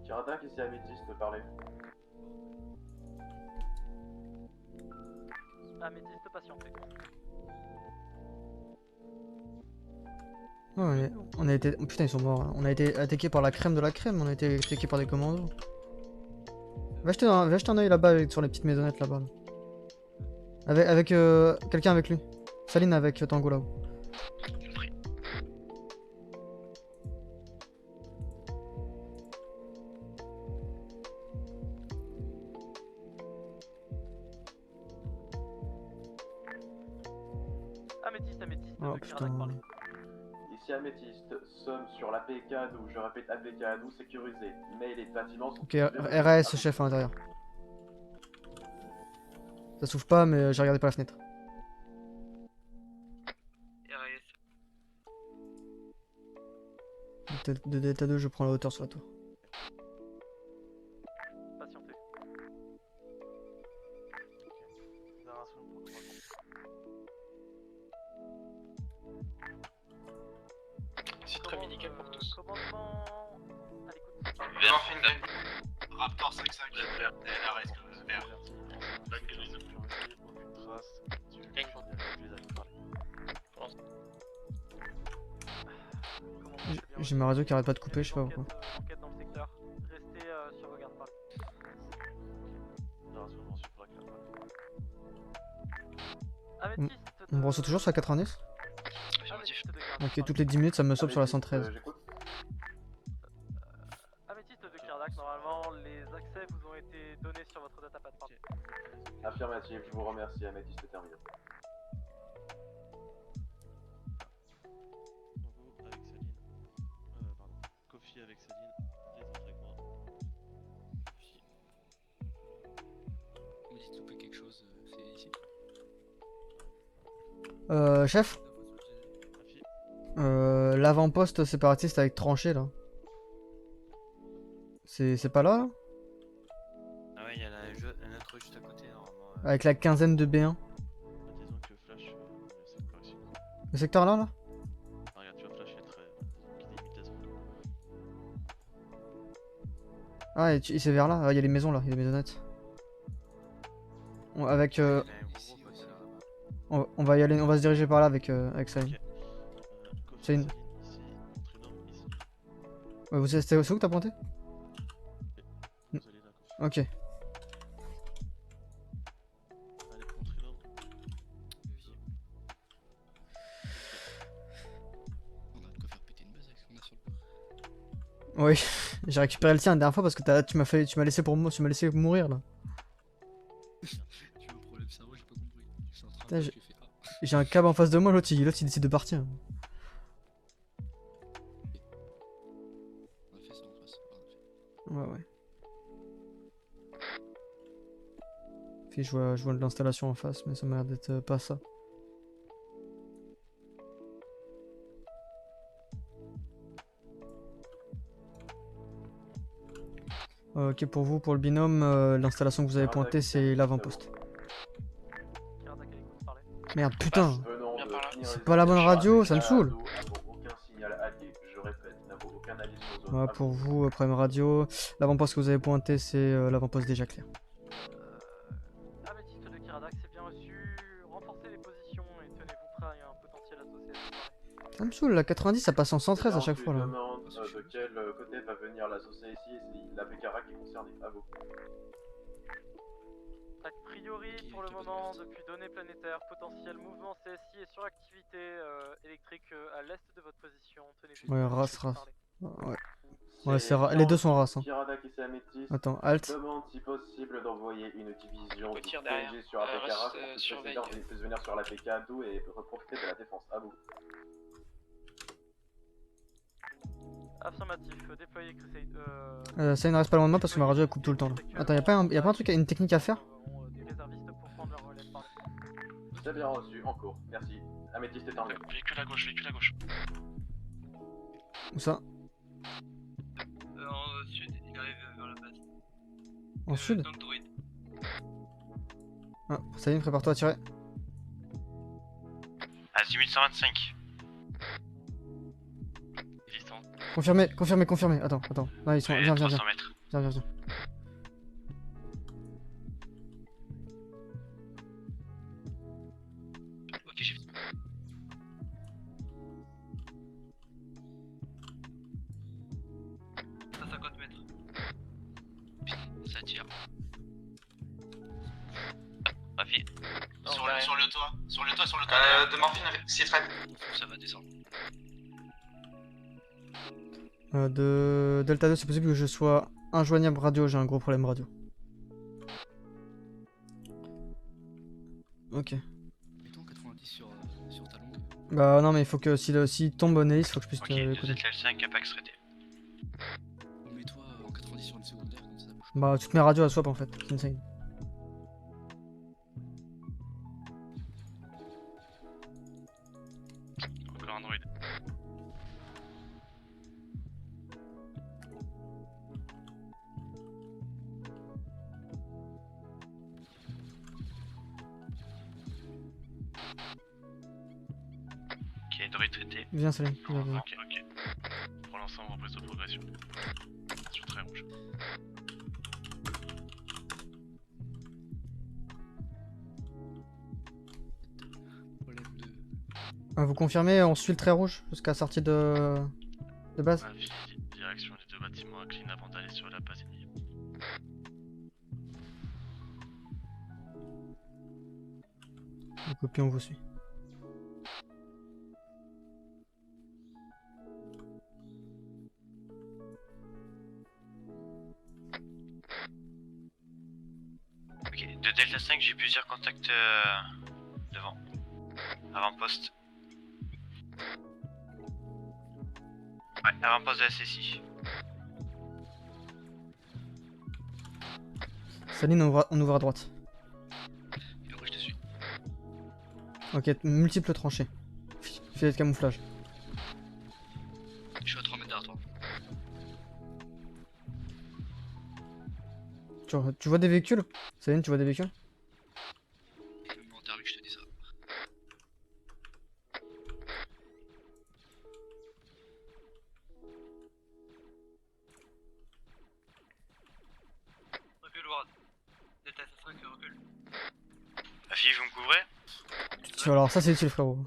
[SPEAKER 1] Kiradak ici améthyste, parlez.
[SPEAKER 7] Améthyste, patientez.
[SPEAKER 2] Ouais, on a été. Oh, putain, ils sont morts. Hein. On a été attaqué par la crème de la crème, on a été attaqué par des commandos. Va jeter un œil là-bas sur les petites maisonnettes là-bas. Là. Avec quelqu'un avec lui. Saline avec Tango là-haut.
[SPEAKER 10] Compris.
[SPEAKER 7] Améthyste,
[SPEAKER 2] Oh
[SPEAKER 7] de Kiradak,
[SPEAKER 2] putain.
[SPEAKER 7] parlez.
[SPEAKER 1] Ici améthyste, sommes sur la PK12, je répète APK12 sécurisé, mais les bâtiments sont...
[SPEAKER 2] Ok, RAS chef à l'intérieur. Ça s'ouvre pas, mais j'ai regardé par la fenêtre.
[SPEAKER 8] RAS.
[SPEAKER 2] De Delta 2, je prends la hauteur sur la tour.
[SPEAKER 7] Patientez.
[SPEAKER 5] C'est très médical pour tous.
[SPEAKER 7] Commandement à l'écoute.
[SPEAKER 5] Raptor 5-5. LRS vert.
[SPEAKER 2] J'ai ma radio qui arrête pas de couper, je sais pas pourquoi.
[SPEAKER 7] Enquête dans le secteur. Restez sur vos gardes parlés.
[SPEAKER 2] On me reçoit toujours sur la 90?
[SPEAKER 7] Améthyste de garde.
[SPEAKER 2] Ok, toutes les 10 minutes ça me sauve sur la 113.
[SPEAKER 1] J'écoute.
[SPEAKER 7] Améthyste de Kirdak, normalement les accès vous ont été donnés sur votre datapad.
[SPEAKER 1] Affirmatif, je vous remercie, Améthyste terminé.
[SPEAKER 4] Avec Céline. Pardon. Kofi avec Céline. Descendez avec moi.
[SPEAKER 6] Vous dites louper quelque chose, c'est ici.
[SPEAKER 2] Chef, l'avant-poste séparatiste avec tranchée là. C'est pas là, là?
[SPEAKER 11] Ah ouais, il y a un autre juste à côté normalement.
[SPEAKER 2] Avec la quinzaine de B1.
[SPEAKER 4] Disons que Flash, le secteur ici.
[SPEAKER 2] Le secteur là, là?
[SPEAKER 4] Ah, regarde, tu vois, Flash est très. Qui limite à zone.
[SPEAKER 2] Ah, et c'est vers là, il y a les maisons là, il y a les maisonnettes. Avec on va y aller, on va se diriger par là avec Saline. Saline.
[SPEAKER 4] Ici, entrée nord, ici.
[SPEAKER 2] Ouais, c'est où que t'as pointé?
[SPEAKER 4] Vous allez là, Kofi.
[SPEAKER 2] Ok.
[SPEAKER 4] Allez, entrée nord.
[SPEAKER 6] On a de quoi faire péter une base avec ce qu'on a sur le bord.
[SPEAKER 2] Oui, j'ai récupéré le tien la dernière fois parce que tu m'as laissé mourir là.
[SPEAKER 6] Tu as un problème cerveau, j'ai pas compris. Je suis en train
[SPEAKER 2] Putain,
[SPEAKER 6] de
[SPEAKER 2] j'ai-
[SPEAKER 6] j'ai fait ah.
[SPEAKER 2] J'ai un câble en face de moi, l'autre il décide de partir.
[SPEAKER 6] On a fait ça en face.
[SPEAKER 2] Ouais, ouais. Puis je vois de l'installation en face, mais ça m'a l'air d'être pas ça. Ok, pour vous, pour le binôme, l'installation que vous avez pointée, c'est l'avant-poste.
[SPEAKER 7] Kirdak à l'écoute, parlez.
[SPEAKER 2] Merde, putain!
[SPEAKER 1] Venant de finir
[SPEAKER 2] C'est
[SPEAKER 1] les
[SPEAKER 2] pas la bonne
[SPEAKER 1] échanges
[SPEAKER 2] radio,
[SPEAKER 1] avec
[SPEAKER 2] ça me
[SPEAKER 1] la
[SPEAKER 2] saoule.
[SPEAKER 1] ado, n'avons aucun signal allié, je répète, n'avons aucun allié sur zone.
[SPEAKER 2] Ouais, pour vous, problème radio. L'avant-poste que vous avez pointé, c'est l'avant-poste déjà clair.
[SPEAKER 7] Améthyste de Kirdak, c'est bien reçu. Renforcez les positions et tenez-vous prêts à un potentiel associé.
[SPEAKER 2] Ça me saoule, la 90 ça passe en 113 à chaque fois là.
[SPEAKER 1] Demande de quel côté va venir l'associé ici et si la Bécara qui est concernée. À vous.
[SPEAKER 7] A priori, pour le moment, depuis données planétaires, potentiel mouvement CSI est sur activité électrique à l'est de votre position. Tenez-vous
[SPEAKER 2] Ouais,
[SPEAKER 7] prêts,
[SPEAKER 2] race.
[SPEAKER 7] parlez.
[SPEAKER 2] Ouais. Ouais, les deux sont races. Hein.
[SPEAKER 1] Kirdak et Améthyste
[SPEAKER 2] Attends, alt.
[SPEAKER 1] demande si possible d'envoyer une division du
[SPEAKER 5] Retire derrière.
[SPEAKER 1] PNG sur la Bécara pour que
[SPEAKER 5] surveille.
[SPEAKER 1] le président puisse venir sur la PK d'où et profiter de la défense. À vous.
[SPEAKER 7] Affirmatif, déployez Crusade.
[SPEAKER 2] Ça ne reste pas loin de moi parce que ma radio elle coupe tout le temps là. Attends, y'a pas un truc, une technique à faire?
[SPEAKER 7] Des réservistes pour prendre leur relève, parlez.
[SPEAKER 1] C'est bien reçu, en cours. Merci. Améthyste est terminé.
[SPEAKER 4] Véhicule à gauche, véhicule à gauche.
[SPEAKER 2] Où ça?
[SPEAKER 8] En sud, il arrive vers la base.
[SPEAKER 2] En sud?
[SPEAKER 8] Dans le druide.
[SPEAKER 2] Ah, Saline, prépare-toi à tirer.
[SPEAKER 11] Azimut 125. Distance.
[SPEAKER 2] Confirmé. Attends. Non, ils sont. Viens.
[SPEAKER 11] 300 mètres.
[SPEAKER 2] Viens.
[SPEAKER 10] Ok, j'ai vu.
[SPEAKER 8] À 50 mètres.
[SPEAKER 10] Ça tire.
[SPEAKER 11] Rafi.
[SPEAKER 5] Sur le toit. Sur le toit.
[SPEAKER 10] De morphine avec Citral. Ça va descendre.
[SPEAKER 2] De Delta 2, c'est possible que je sois injoignable radio, j'ai un gros problème radio. Ok.
[SPEAKER 6] Mettons 90 sur ta longue.
[SPEAKER 2] Bah non mais il faut que s'il tombe au nez, il faut que je puisse
[SPEAKER 11] Ok,
[SPEAKER 2] te
[SPEAKER 11] vous
[SPEAKER 2] écouter.
[SPEAKER 11] êtes L5, Apax ready.
[SPEAKER 6] Ou mets-toi en 90 sur une secondaire, comme ça bouge.
[SPEAKER 2] Bah toutes mes radios à swap en fait, c'est insane.
[SPEAKER 4] Encore Android.
[SPEAKER 11] Ok, droid
[SPEAKER 4] est traité.
[SPEAKER 2] Viens, Salim. Viens, viens.
[SPEAKER 4] Ok, ok. Pour l'ensemble, reprise de progression. Sur très rouge.
[SPEAKER 2] Vous confirmez, on suit le trait rouge jusqu'à la sortie de base?
[SPEAKER 4] Direction les 2 bâtiments inclinés avant d'aller sur la base ennemie.
[SPEAKER 2] Les copies, on vous suit.
[SPEAKER 11] Ok, de Delta 5, j'ai plusieurs contacts devant. Avant-poste. Ouais, avant-poste de la CSI.
[SPEAKER 2] Saline, on ouvre à droite.
[SPEAKER 10] Oui, je te suis.
[SPEAKER 2] Ok, multiples tranchées. Filet de camouflage.
[SPEAKER 10] Je suis à 3 mètres derrière toi.
[SPEAKER 2] Tu vois des véhicules? Saline, tu vois des véhicules?
[SPEAKER 10] En thermique, je te dis ça.
[SPEAKER 8] Recule, Ward. Delta 5, recule.
[SPEAKER 11] La fille, vous me couvrez?
[SPEAKER 2] Alors ça c'est utile, frérot.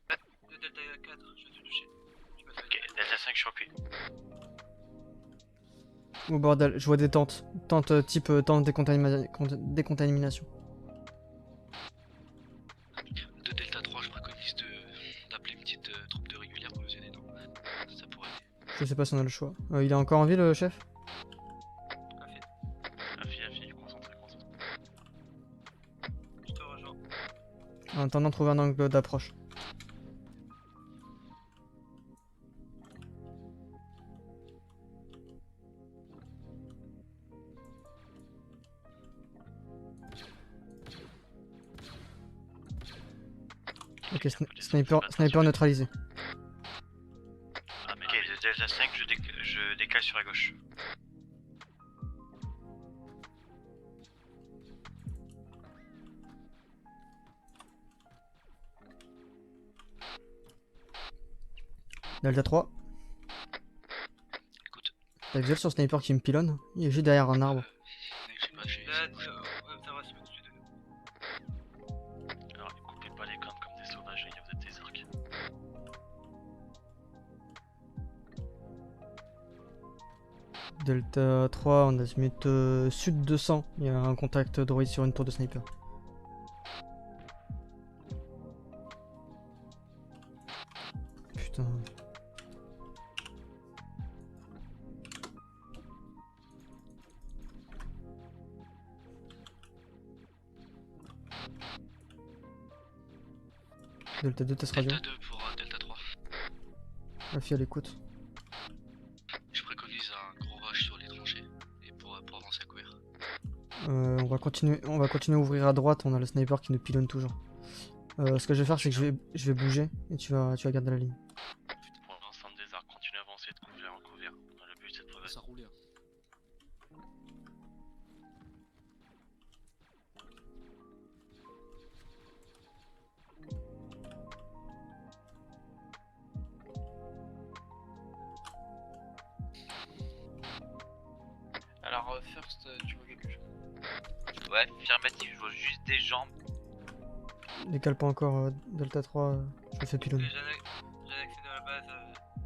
[SPEAKER 8] De Delta 4, je vais te toucher.
[SPEAKER 11] Ok, Delta 5, je suis appuyé.
[SPEAKER 2] Oh bordel, je vois des tentes. Tentes type tente décontamination.
[SPEAKER 10] De Delta 3, je préconise d'appeler une petite troupe de régulière pour nous aider, non? Ça pourrait aider.
[SPEAKER 2] Je sais pas si on a le choix. Il est encore en vie, le chef?
[SPEAKER 4] La fille, concentré.
[SPEAKER 8] Je te rejoins.
[SPEAKER 2] En attendant de trouver un angle d'approche. Ok, sniper neutralisé.
[SPEAKER 11] Ok, de Delta 5, je décale sur la gauche.
[SPEAKER 2] Delta 3.
[SPEAKER 10] Écoute.
[SPEAKER 2] T'as visuel sur sniper qui me pilonne? Il est juste derrière un arbre.
[SPEAKER 10] Je sais pas, j'ai...
[SPEAKER 8] Observation au-dessus de nous.
[SPEAKER 4] Alors, ne coupez pas les cornes comme des sauvages, les gars, vous êtes des arcs.
[SPEAKER 2] Delta 3, on a azimut sud 200. Il y a un contact droïde sur une tour de sniper. Putain. Delta 2, test radio.
[SPEAKER 10] Delta 2 pour Delta 3.
[SPEAKER 2] La fille à l'écoute.
[SPEAKER 10] Je préconise un gros rush sur les tranchées et pour avancer à couvert.
[SPEAKER 2] On va continuer à ouvrir à droite, on a le sniper qui nous pilonne toujours. Ce que je vais faire, c'est que je vais bouger et tu vas garder la ligne.
[SPEAKER 4] Pour l'ensemble des arcs, continuez à avancer de couvert en couvert. Le but c'est de progresser.
[SPEAKER 6] Ça roule.
[SPEAKER 8] Alors, first, tu vois quelque chose?
[SPEAKER 11] Ouais, affirmatif, je vois juste des jambes.
[SPEAKER 2] Décale pas encore, Delta 3, je me fais pilonner.
[SPEAKER 8] J'ai accès à la base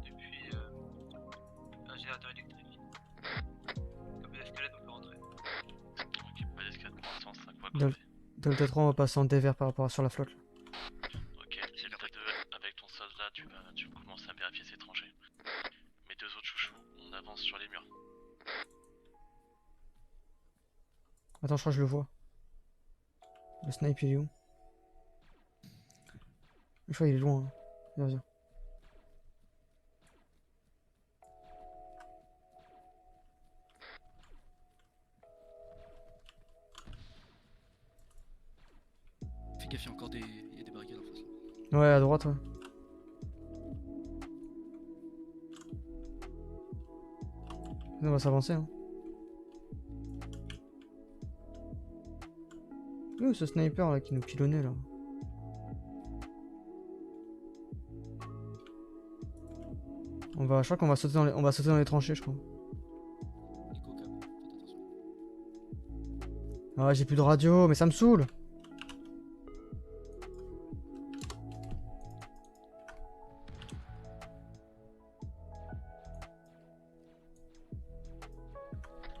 [SPEAKER 8] depuis un générateur électrique. Comme une escalade, on peut rentrer.
[SPEAKER 4] Ok, pas d'escalade pour l'instant, 5 fois
[SPEAKER 2] Del- Delta 3, on va passer en dévers par rapport sur la flotte. Là.
[SPEAKER 4] Ok, Delta 2, avec ton soldat, tu commences à vérifier ces tranchées. Mes 2 autres chouchous, on avance sur les murs.
[SPEAKER 2] Attends, je crois que je le vois. Le snipe il est où? Je crois qu'il est loin. Hein. Viens.
[SPEAKER 6] Fais gaffe, il y a encore des barricades en face. Là.
[SPEAKER 2] Ouais, à droite, ouais. On va s'avancer, hein. fait où ce sniper là qui nous pilonnait là? Je crois qu'on va sauter on va sauter dans les tranchées, je crois. Ah, j'ai plus de radio, mais ça me saoule.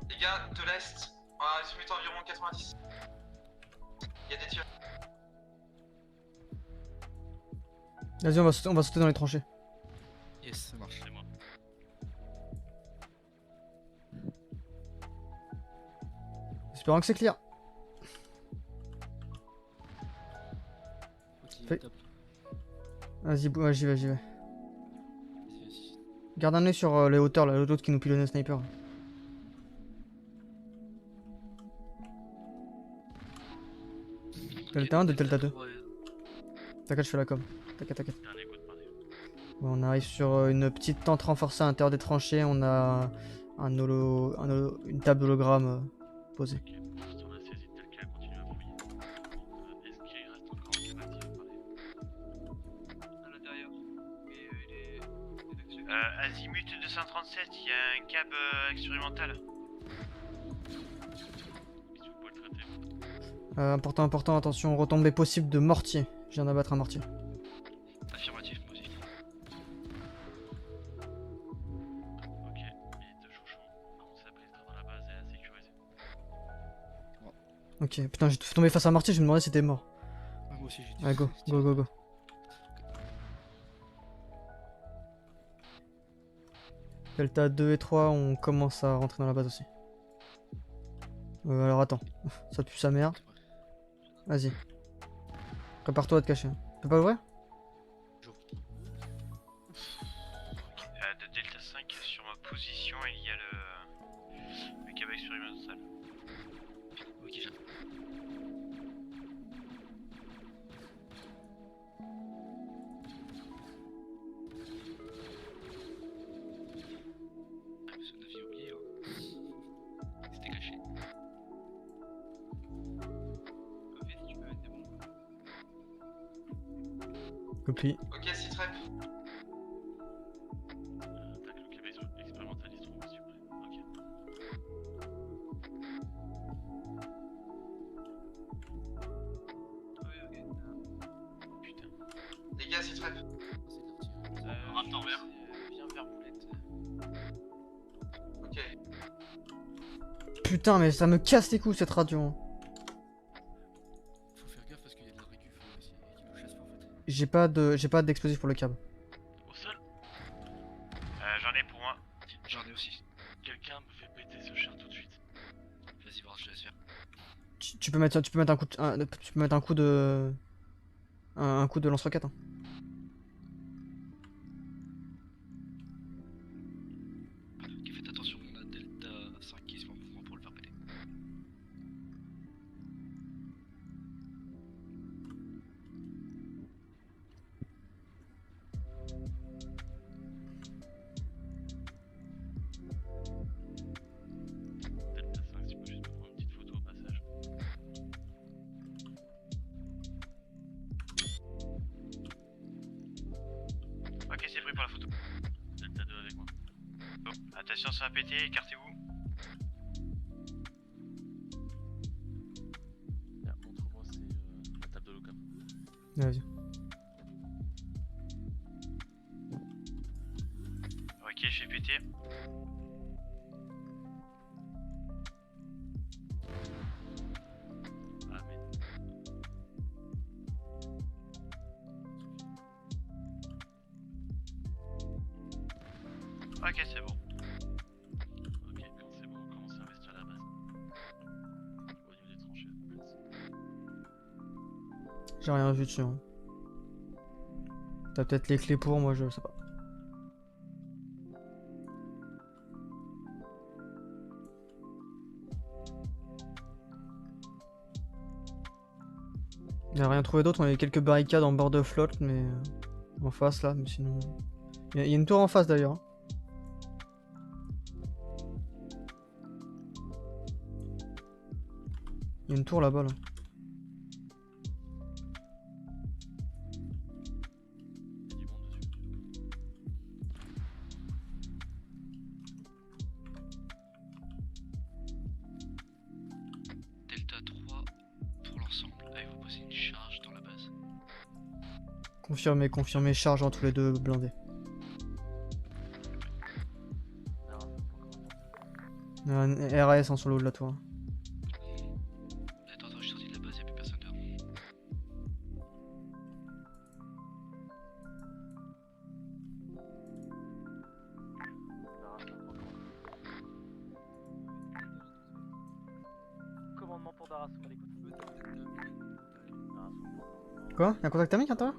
[SPEAKER 8] Les gars, de l'est, à azimut environ 90. Il y a des tirs.
[SPEAKER 2] Vas-y, on va sauter dans les tranchées.
[SPEAKER 6] Yes, ça marche.
[SPEAKER 4] C'est moi.
[SPEAKER 2] Espérons que c'est clear.
[SPEAKER 6] Ok,
[SPEAKER 2] Fais-
[SPEAKER 6] top.
[SPEAKER 2] Vas-y, ouais, j'y vais.
[SPEAKER 6] Vas-y, vas-y.
[SPEAKER 2] Garde un œil sur les hauteurs, là, l'autre qui nous pilonnait le sniper. Delta 1 de Delta 2. T'inquiète, je fais la com. T'inquiète.
[SPEAKER 4] Dernier coup de partie.
[SPEAKER 2] Bon, on arrive sur une petite tente renforcée à l'intérieur des tranchées. On a une table d'hologramme posée.
[SPEAKER 4] Ok, pour l'instant la saisie telle qu'elle continue à fouiller. Est-ce qu'il reste encore un cap actif
[SPEAKER 8] À l'intérieur. Mais il est dessus.
[SPEAKER 11] Azimut 237, il y a un cab expérimental.
[SPEAKER 4] Si vous pouvez le traiter.
[SPEAKER 2] Important, attention, retombée possible de mortier. Je viens d'abattre un mortier.
[SPEAKER 10] Affirmatif, moi aussi.
[SPEAKER 4] Ok, il est de chouchou. On commence à pénétrer dans la base et à sécuriser.
[SPEAKER 2] Ok, putain, j'ai fait tomber face à un mortier, je me demandais si c'était mort.
[SPEAKER 6] Ouais, moi aussi j'ai dit.
[SPEAKER 2] Allez, go. Delta 2 et 3, on commence à rentrer dans la base aussi. Alors attends, ça pue sa mère. Vas-y. Prépare-toi à te cacher. Tu peux pas l'ouvrir?
[SPEAKER 11] De Delta 5, sur ma position, il y a le cab expérimental.
[SPEAKER 10] Ok, j'ai. Ça devait oublier, hein. C'était caché.
[SPEAKER 8] Copie, si tu peux mettre des bombes.
[SPEAKER 2] Copie.
[SPEAKER 8] Ok, si trap.
[SPEAKER 4] Tac, le cap expérimental il se trouve s'il vous plaît. Ok.
[SPEAKER 8] Oui, ok.
[SPEAKER 11] Putain.
[SPEAKER 8] Les gars, si trap.
[SPEAKER 11] Raptor vert. Viens vers boulette.
[SPEAKER 8] Ok.
[SPEAKER 2] Putain, mais ça me casse les couilles cette radio. Hein.
[SPEAKER 6] Faut faire gaffe parce qu'il y a de la récup aussi qui nous chasse pas en fait.
[SPEAKER 2] J'ai pas d'explosif pour le câble.
[SPEAKER 4] Au sol.
[SPEAKER 11] J'en ai pour moi.
[SPEAKER 10] J'en ai aussi.
[SPEAKER 4] Quelqu'un me fait péter ce char tout de suite.
[SPEAKER 10] Vas-y, voir, je laisse faire.
[SPEAKER 2] Tu peux mettre un coup de un coup de lance-roquette. Hein.
[SPEAKER 10] Ok, faites attention, on a Delta 5 qui se met en mouvement pour le faire péter.
[SPEAKER 4] Delta 5, si tu peux juste me prendre une petite photo au passage.
[SPEAKER 11] Ok, c'est pris pour la photo.
[SPEAKER 4] Delta 2 avec moi.
[SPEAKER 11] Oh, attention, ça va péter, écartez-vous.
[SPEAKER 4] Là, montre-moi, c'est la table de l'hologramme.
[SPEAKER 2] Vas-y.
[SPEAKER 11] Ok, je fais péter.
[SPEAKER 4] Ah, mais.
[SPEAKER 11] Ok, c'est bon.
[SPEAKER 4] Ok, quand c'est bon, on commence à investir la base. Au niveau des tranchées, place.
[SPEAKER 2] J'ai rien vu dessus. Hein. T'as peut-être les clés pour moi, je sais pas. On a rien trouvé d'autre, on avait quelques barricades en bord de flotte, mais en face là, mais sinon. Il y a une tour en face d'ailleurs. Hein. Il y a une tour là-bas là. Confirmé, confirmé, charge entre les deux blindés. RAS en solo de la tour.
[SPEAKER 10] Attends, je suis sorti de la base, y'a plus personne dehors.
[SPEAKER 7] Commandement pour Darasum à l'écoute.
[SPEAKER 2] Quoi? Y'a un contact thermique à l'intérieur?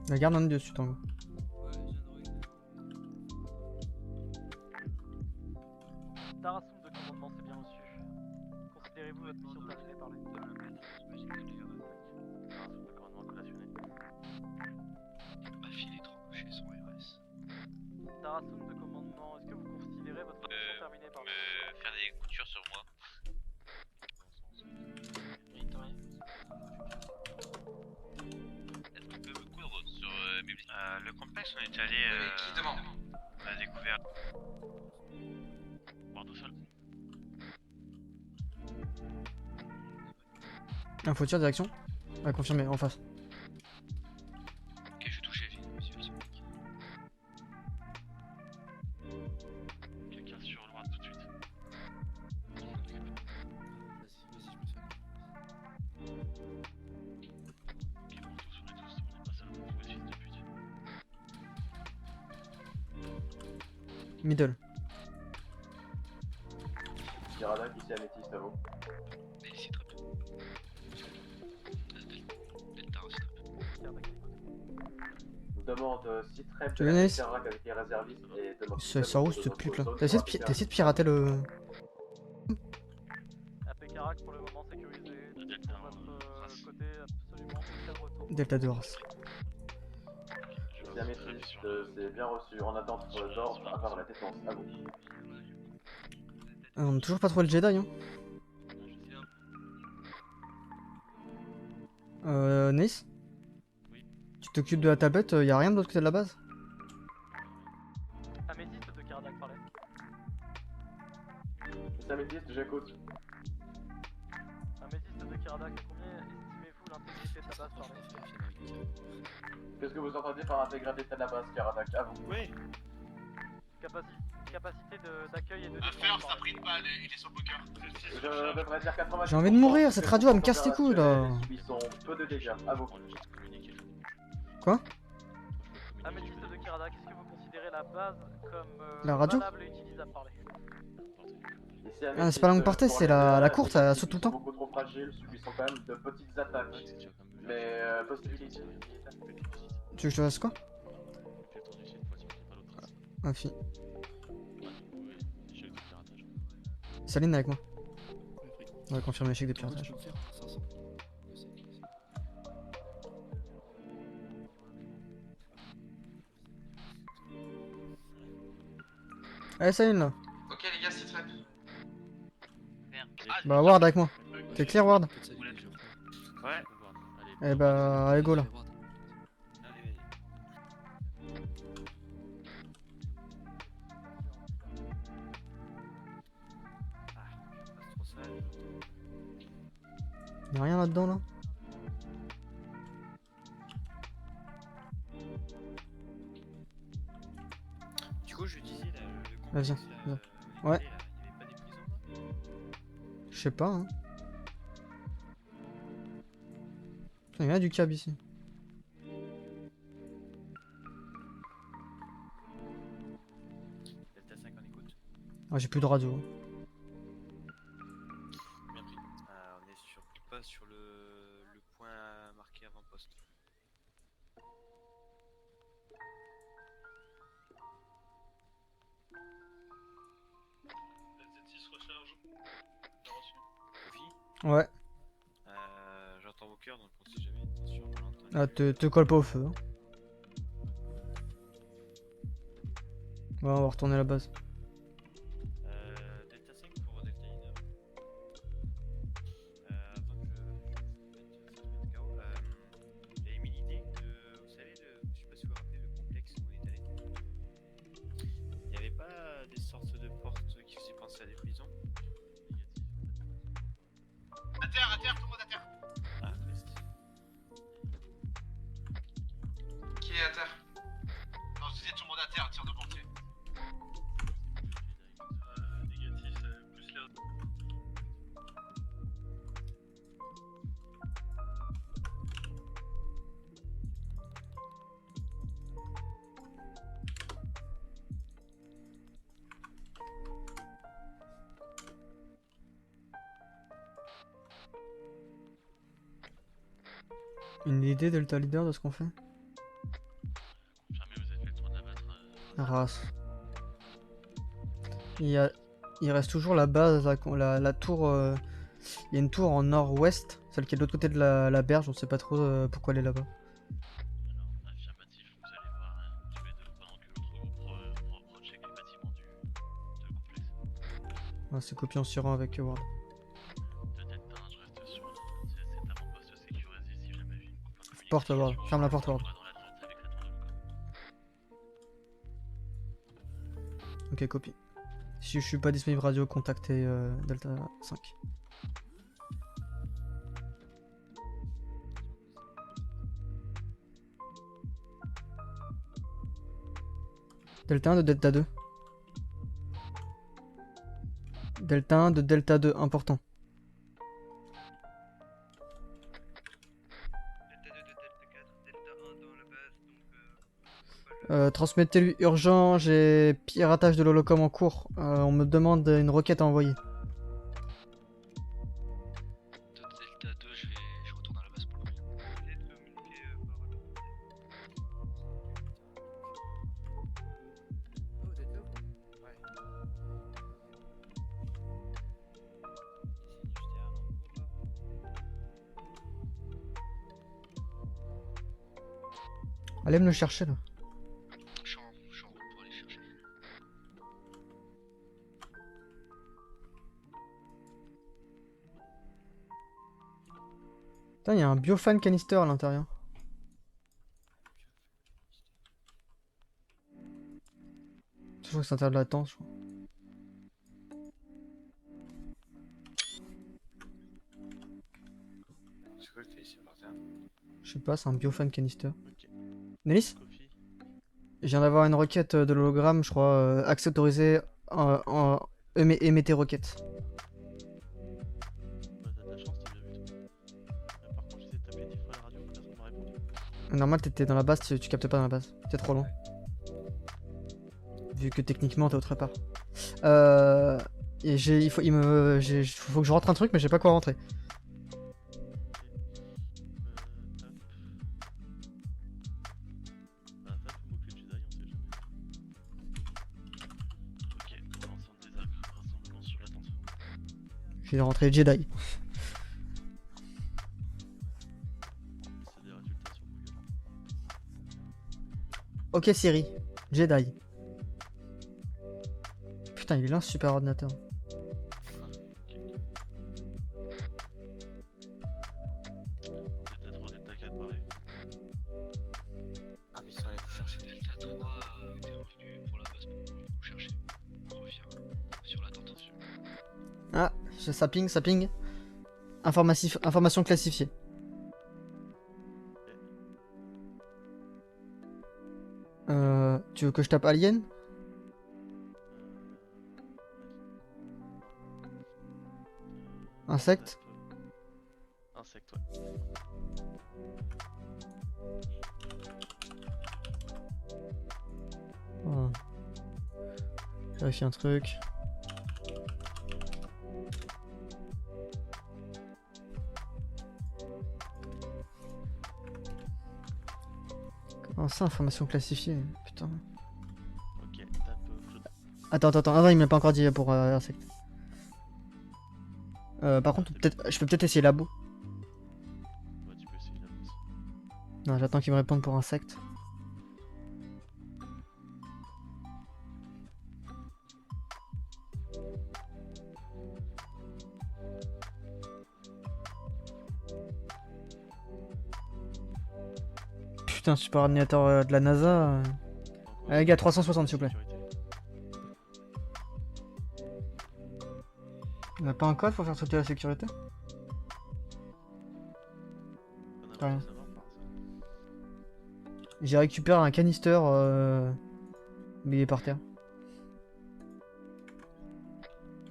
[SPEAKER 2] La garde en est dessus, Tango.
[SPEAKER 7] Darasum de commandement, c'est bien reçu. Considérez-vous votre mission terminée par les. Darasum de commandement collationné.
[SPEAKER 10] Ma fille est trop couchée son RS.
[SPEAKER 7] Darasum de commandement, est-ce que vous considérez votre mission terminée par les.
[SPEAKER 11] Faire des coutures sur moi. Est-ce qu'on peut me coudre sur mes blés? Le complexe, on est allé
[SPEAKER 8] Qui demande?
[SPEAKER 11] à la découverte. Bord au sol.
[SPEAKER 2] Info tir direction. Ouais, confirmé, en face.
[SPEAKER 10] Ok, je suis touché, monsieur.
[SPEAKER 4] Quelqu'un sur le droit tout de suite.
[SPEAKER 2] Middle.
[SPEAKER 1] Kiradak, ici Améthyste, à vous.
[SPEAKER 10] Ici, très bien. Delta aussi, très bien.
[SPEAKER 1] Nous demande si très
[SPEAKER 2] Tu veux, Nice?
[SPEAKER 1] Kiradak avec les réservistes et demande.
[SPEAKER 2] Ça roule cette pute là. T'as essayé de pirater le.
[SPEAKER 7] AP Carac pour le moment sécurisé. De votre côté, absolument aucun retour.
[SPEAKER 2] Delta 2 race.
[SPEAKER 1] C'est Améthyste, c'est bien reçu. En attente d'ordre à part la défense, à vous.
[SPEAKER 2] On a toujours pas trouvé le Jedi, hein. Nice?
[SPEAKER 4] Oui.
[SPEAKER 2] Tu t'occupes de la tablette, y'a rien de l'autre côté de la base?
[SPEAKER 7] Améthyste de Karadak parlait.
[SPEAKER 1] C'est Améthyste, j'écoute.
[SPEAKER 7] Améthyste de Karadak, à combien estimez-vous l'intégrité de la base parlait?
[SPEAKER 1] Qu'est-ce que vous entendez par intégralité de la base, Karadak? À vous.
[SPEAKER 11] Oui.
[SPEAKER 7] Capacité d'accueil et de défense.
[SPEAKER 5] Affaire, ça pris une balle, il est sur le poker.
[SPEAKER 1] Je devrais dire 90%.
[SPEAKER 2] J'ai envie de mourir, cette radio elle me casse les couilles là.
[SPEAKER 1] Ils sont peu de dégâts, à vous.
[SPEAKER 2] Quoi?
[SPEAKER 7] Améthyste de Karadak, est-ce que vous considérez la base comme
[SPEAKER 2] La radio?
[SPEAKER 7] valable et utilisable parlait?
[SPEAKER 2] Ah, c'est pas la longue portée, c'est la courte, elle saute tout le temps.
[SPEAKER 1] Beaucoup trop fragiles, subissant quand même de petites attaques. Mais possibilité.
[SPEAKER 2] Tu veux que je te fasse quoi? Ah, fille. Saline avec moi. On va confirmer l'échec de piratage. Allez, Saline là.
[SPEAKER 8] Ok les gars, c'est très.
[SPEAKER 2] Bah, Ward avec moi. T'es clear, Ward?
[SPEAKER 11] Ouais.
[SPEAKER 2] Eh bah, allez, go là. Y'a rien là-dedans là?
[SPEAKER 11] Du coup, je disais là, le
[SPEAKER 2] Vas-y,
[SPEAKER 11] complexe,
[SPEAKER 2] viens.
[SPEAKER 11] là,
[SPEAKER 2] Ouais.
[SPEAKER 11] il y avait pas des prisons là?
[SPEAKER 2] Je sais pas, hein. Putain, y'a du cab ici.
[SPEAKER 11] Delta 5 en écoute.
[SPEAKER 2] Ah, j'ai plus de radio.
[SPEAKER 11] Bien pris. On est sur pas sur le point marqué avant-poste.
[SPEAKER 5] La Z6 recharge. Bien reçu.
[SPEAKER 11] Sophie,
[SPEAKER 2] Ouais.
[SPEAKER 11] j'entends vos cœurs donc on sait jamais. Attention, on l'entend.
[SPEAKER 2] Ah, te colle pas au feu. Hein. Ouais, on va retourner à la base.
[SPEAKER 11] Delta 5 pour Delta 1. Avant que je mette KO, il y a une idée de. Vous savez, je sais pas si vous vous rappelez le complexe où on est allé. Il y
[SPEAKER 5] un tir de portier. Négatif, plus les autres.
[SPEAKER 2] Une idée Delta Leader de ce qu'on fait?
[SPEAKER 4] Jamais vous avez fait le tour de la battre.
[SPEAKER 2] Race. Il reste toujours la base, la tour. Il y a une tour en nord-ouest, celle qui est de l'autre côté de la berge, on sait pas trop pourquoi elle est là-bas.
[SPEAKER 4] Alors, affirmatif, vous allez voir tous les deux pendant que l'autre groupe recheck les bâtiments du complexe.
[SPEAKER 2] On va se copier en surant avec Ward.
[SPEAKER 4] De Delta 1, je reste sur cet avant-poste sécurisé si jamais j'ai une coupure de
[SPEAKER 2] Porte Ward,
[SPEAKER 4] communication,
[SPEAKER 2] ferme la
[SPEAKER 4] je
[SPEAKER 2] porte Ward.
[SPEAKER 4] resterai dans la droite avec la tour de Luca.
[SPEAKER 2] Ok, copie. Si je suis pas disponible radio, contactez Delta 5. Delta 1 de Delta 2. Delta 1 de Delta 2, important. Transmettez-lui urgent, j'ai piratage de l'holocom en cours. On me demande une requête à envoyer.
[SPEAKER 10] Delta 2, je retourne à la base pour le moment.
[SPEAKER 2] Allez me le chercher là.
[SPEAKER 10] Je suis en route pour aller chercher.
[SPEAKER 2] Putain, il y a un biofan canister à l'intérieur. Je crois que c'est l'intérieur de la tente, je crois.
[SPEAKER 11] C'est quoi le ici, Martin?
[SPEAKER 2] Je sais pas, c'est un biofan canister. Nélis? Je viens d'avoir une requête de l'hologramme, je crois, accès autorisé émettez requête.
[SPEAKER 4] Bah, t'as de la chance, t'as bien vu toi. Par contre, j'essaie de taper 10 fois la radio, personne m'a répondu.
[SPEAKER 2] Normal, t'étais dans la base, tu captes pas dans la base. T'es trop loin. Vu que techniquement t'es autre part. Et il faut que je rentre un truc, mais j'ai pas quoi rentrer.
[SPEAKER 4] Bah, tape le mot-clé Jedi, on sait jamais. Ok, l'ensemble des rassemblements sur la tente.
[SPEAKER 2] Je vais rentrer Jedi.
[SPEAKER 4] C'est des résultats sur Google.
[SPEAKER 2] Ok Siri, Jedi. Putain, il est là ce super ordinateur.
[SPEAKER 4] Delta 3, Delta 4, pareil.
[SPEAKER 11] Ah, mais ils sont allés vous chercher.
[SPEAKER 10] Delta 3 était revenu pour la base pour vous chercher. On revient sur la tente.
[SPEAKER 2] Ah, ça ping. Information classifiée. Tu veux que je tape Alien? Insecte?
[SPEAKER 4] Insecte, ouais.
[SPEAKER 2] Oh. Vérifier un truc. Comment ça, information classifiée? Putain.
[SPEAKER 4] Ok, tape Claude.
[SPEAKER 2] Attends, ah non, il m'a pas encore dit pour insecte. Par contre, je peux peut-être essayer labo.
[SPEAKER 4] Ouais, tu peux essayer la bosse.
[SPEAKER 2] Non, j'attends qu'il me réponde pour insecte. Putain, super ordinateur de la NASA. Les gars, 360 s'il vous plaît. On a pas un code pour faire sauter la sécurité? Rien. J'ai récupéré un canister Mais il est par terre.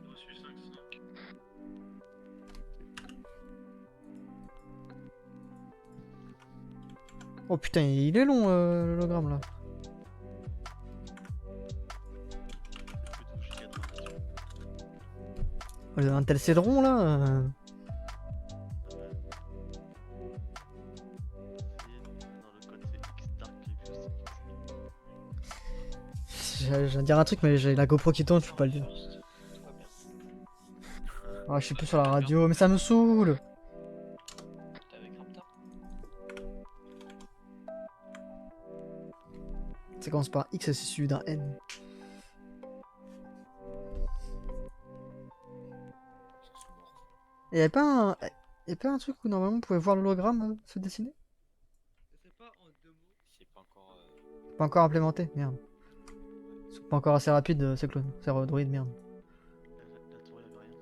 [SPEAKER 5] Reçu 5-5.
[SPEAKER 2] Oh putain, il est long l'hologramme là. Oh, un tel cédron là. J'allais dire un truc, mais j'ai la GoPro qui tourne, je peux pas le dire. Ah, je suis plus sur la radio, mais ça me saoule. Ça commence par X et c'est suivi d'un N. Et y'a pas un truc où normalement on pouvait voir l'hologramme se dessiner?
[SPEAKER 11] C'est pas encore.
[SPEAKER 2] Pas encore implémenté, merde. C'est pas encore assez rapide ces clones, ces droïdes, merde.
[SPEAKER 4] La tour, y'avait rien.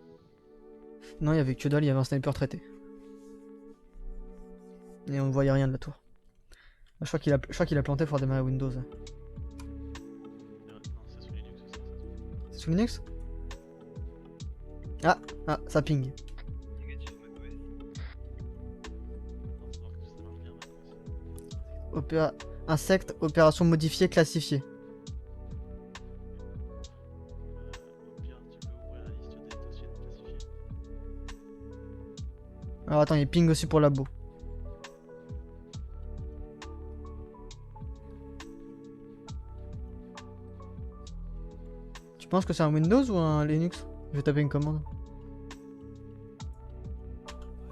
[SPEAKER 2] Non, il y avait que dalle, il y avait un sniper traité. Et on ne voyait rien de la tour. Je crois qu'il a planté pour démarrer Windows.
[SPEAKER 4] Non, c'est sous Linux ça.
[SPEAKER 2] C'est sous Linux? Ah, ça ping.
[SPEAKER 8] Négatif, macOS.
[SPEAKER 4] Non, c'est marqué que ça marche bien,
[SPEAKER 2] Insecte, opération modifiée, classifiée.
[SPEAKER 4] Au pire, tu peux ouvrir la liste des dossiers classifiés.
[SPEAKER 2] Alors attends, il ping aussi pour labo. Tu penses que c'est un Windows ou un Linux? Je vais taper une commande.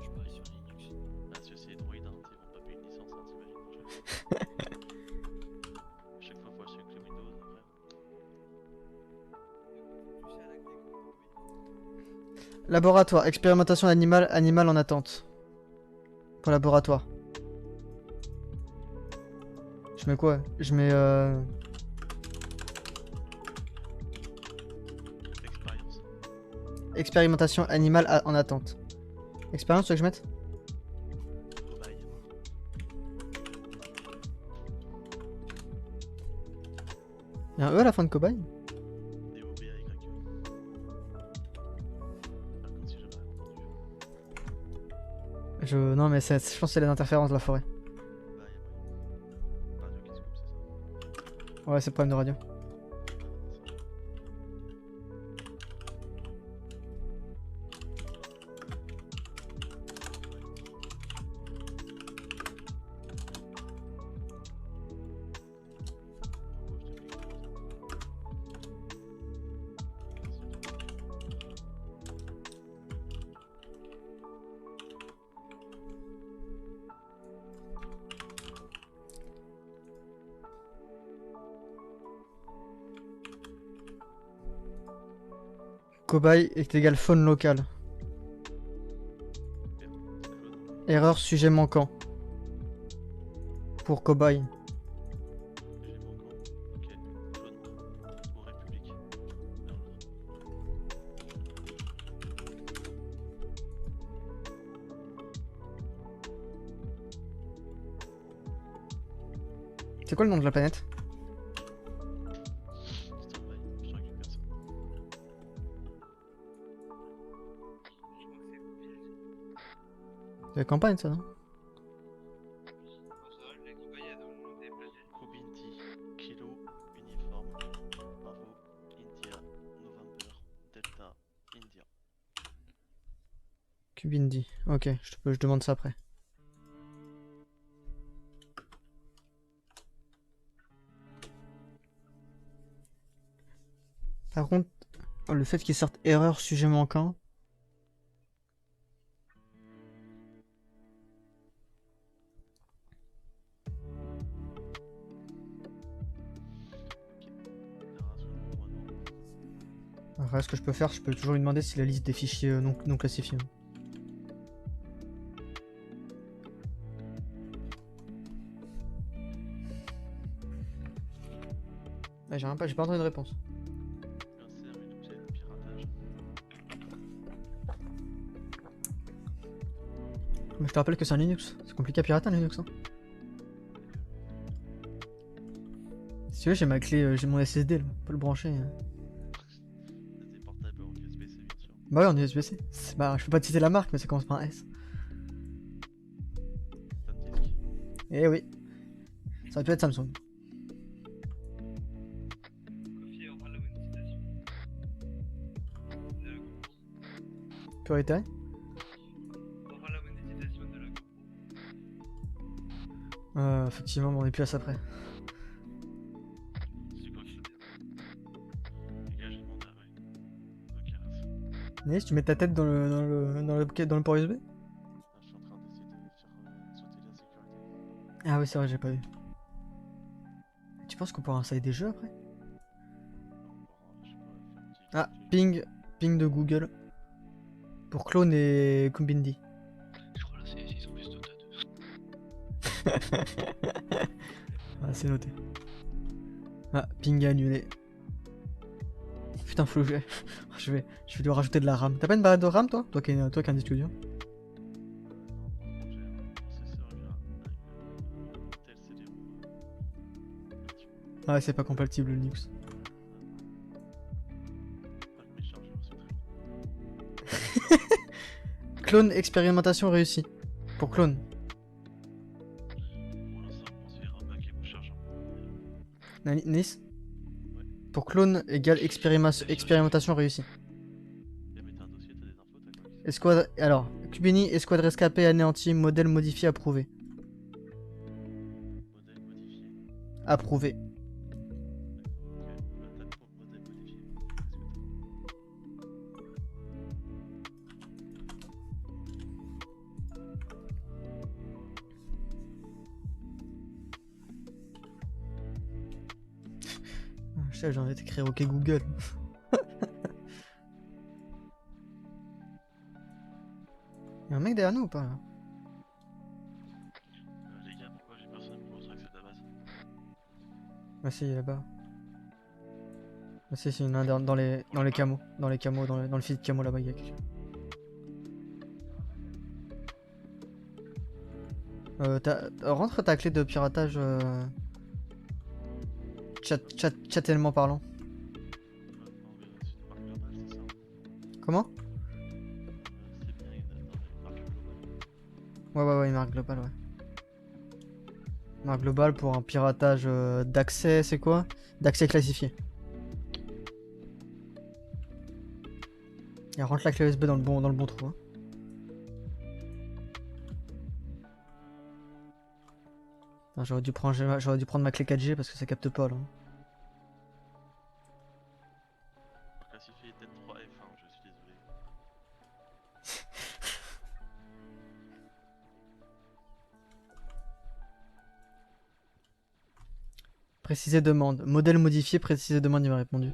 [SPEAKER 11] Je parie sur Linux.
[SPEAKER 4] Ah, si c'est Droid, hein, ils vont pas payer une licence, hein, t'imagines. Chaque fois, faut acheter que le Windows après.
[SPEAKER 2] Laboratoire, expérimentation animal en attente. Pour laboratoire. Je mets quoi? Je mets
[SPEAKER 4] Expérience.
[SPEAKER 2] expérimentation animale en attente. Expérience, tu veux que je mette?
[SPEAKER 4] Cobaye.
[SPEAKER 2] Il y a un E à la fin de cobaye?
[SPEAKER 4] D-O-B-A-Y-E. Par contre, si jamais entendu.
[SPEAKER 2] Non mais je pense que c'est les interférences de la forêt.
[SPEAKER 4] Bah, y'a moyen. Radio qui se coupe, c'est ça.
[SPEAKER 2] Ouais, c'est le problème de radio. Cobaye est égal faune locale. Erreur sujet manquant. Pour cobaye.
[SPEAKER 4] J'ai manquant. Ok. Jaune. Pour République. Merde.
[SPEAKER 2] C'est quoi le nom de la planète?
[SPEAKER 4] Stand-by. Je récupère ça.
[SPEAKER 2] C'est la campagne ça, non?
[SPEAKER 4] Kubinti. Kilo. Uniforme. Bravo. India. November. Delta. India.
[SPEAKER 2] Kubindi. Ok, je demande ça après. Par contre, le fait qu'il sorte erreur sujet manquant. Après, ce que je peux faire, je peux toujours lui demander si la liste des fichiers non classifiés. Ah, j'ai pas entendu de réponse.
[SPEAKER 4] Insert une objet de piratage.
[SPEAKER 2] Mais je te rappelle que c'est un Linux. C'est compliqué à pirater un Linux. Hein. Si Tu vois, j'ai ma clé, j'ai mon SSD là, on peut le brancher.
[SPEAKER 4] Des portables en USB-C, bien sûr.
[SPEAKER 2] Bah ouais, en USB-C. Bah, je peux pas te citer la marque, mais ça commence par un S.
[SPEAKER 4] SanDisk.
[SPEAKER 2] Eh oui. Ça aurait pu être Samsung.
[SPEAKER 8] Coffee, on prend la monétisation. De la GoPro.
[SPEAKER 2] Priorité.
[SPEAKER 8] On prend la monétisation de la GoPro.
[SPEAKER 2] Effectivement, mais on est plus à ça près.
[SPEAKER 4] C'est quoi qui Les gars, j'ai demandé à Ray. Ok, reste.
[SPEAKER 2] Nice, tu mets ta tête dans le port USB?
[SPEAKER 4] Je suis en train d'essayer de faire sauter la sécurité.
[SPEAKER 2] Ah oui, c'est vrai, j'ai pas vu. Tu penses qu'on pourra installer des jeux après? Ah, ping de Google. Pour Clone et Kumbindi.
[SPEAKER 10] Je crois là, ils sont plus Dota 2.
[SPEAKER 2] Ah, c'est noté. Ah, ping annulé. Putain, faut que je vais lui rajouter de la RAM. T'as pas une barre de RAM toi? Toi qui as un disque dur. Ah, c'est pas compatible Linux. Clone expérimentation réussie. Pour clone. Nice. Pour clone égale expérimentation réussie. Escouade. Alors, Cubini, escouade rescapée, anéantie, modèle modifié, approuvé. Approuvé. Je sais, j'ai envie d'écrire OK Google. Y'a un mec derrière nous ou pas là?
[SPEAKER 4] Les gars, pourquoi j'ai personne pour montrer que c'est de la base?
[SPEAKER 2] Ah si, il est là-bas. Ah si, il y en a un dans les camos. Dans les camos, dans le fil de camo là-bas, il y a quelqu'un. Rentre ta clé de piratage. Chatellement parlant. Comment? Ouais, marque globale, ouais. Marque globale pour un piratage d'accès, c'est quoi? D'accès classifié. Et rentre la clé USB dans le bon trou. Hein. J'aurais dû prendre ma clé 4G parce que ça capte pas là.
[SPEAKER 4] Classifié tête 3 F1, je suis désolé.
[SPEAKER 2] Préciser demande. Modèle modifié, préciser demande, il m'a répondu.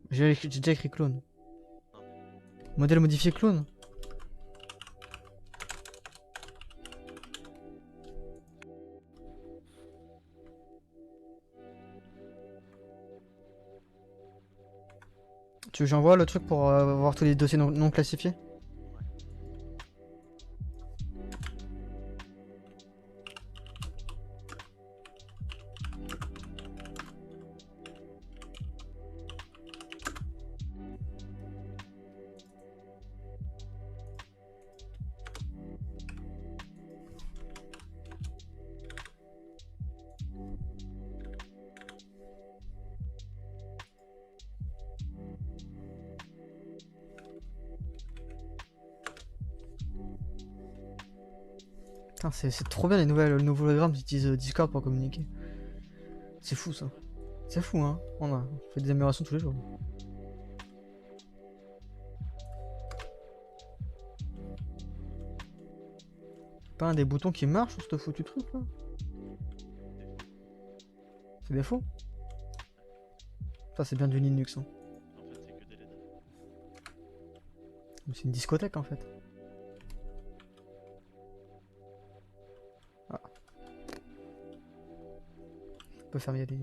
[SPEAKER 2] J'ai déjà écrit clone. Modèle modifié clone. Tu veux que j'envoie le truc pour voir tous les dossiers non classifiés? C'est trop bien le nouveau hologramme qui utilise Discord pour communiquer. C'est fou ça. C'est fou hein. On fait des améliorations tous les jours. Pas un des boutons qui marche sur ce foutu truc là. C'est des faux. Ça c'est bien du Linux hein.
[SPEAKER 4] En fait c'est que des LED.
[SPEAKER 2] C'est une discothèque en fait. On peut fermer les...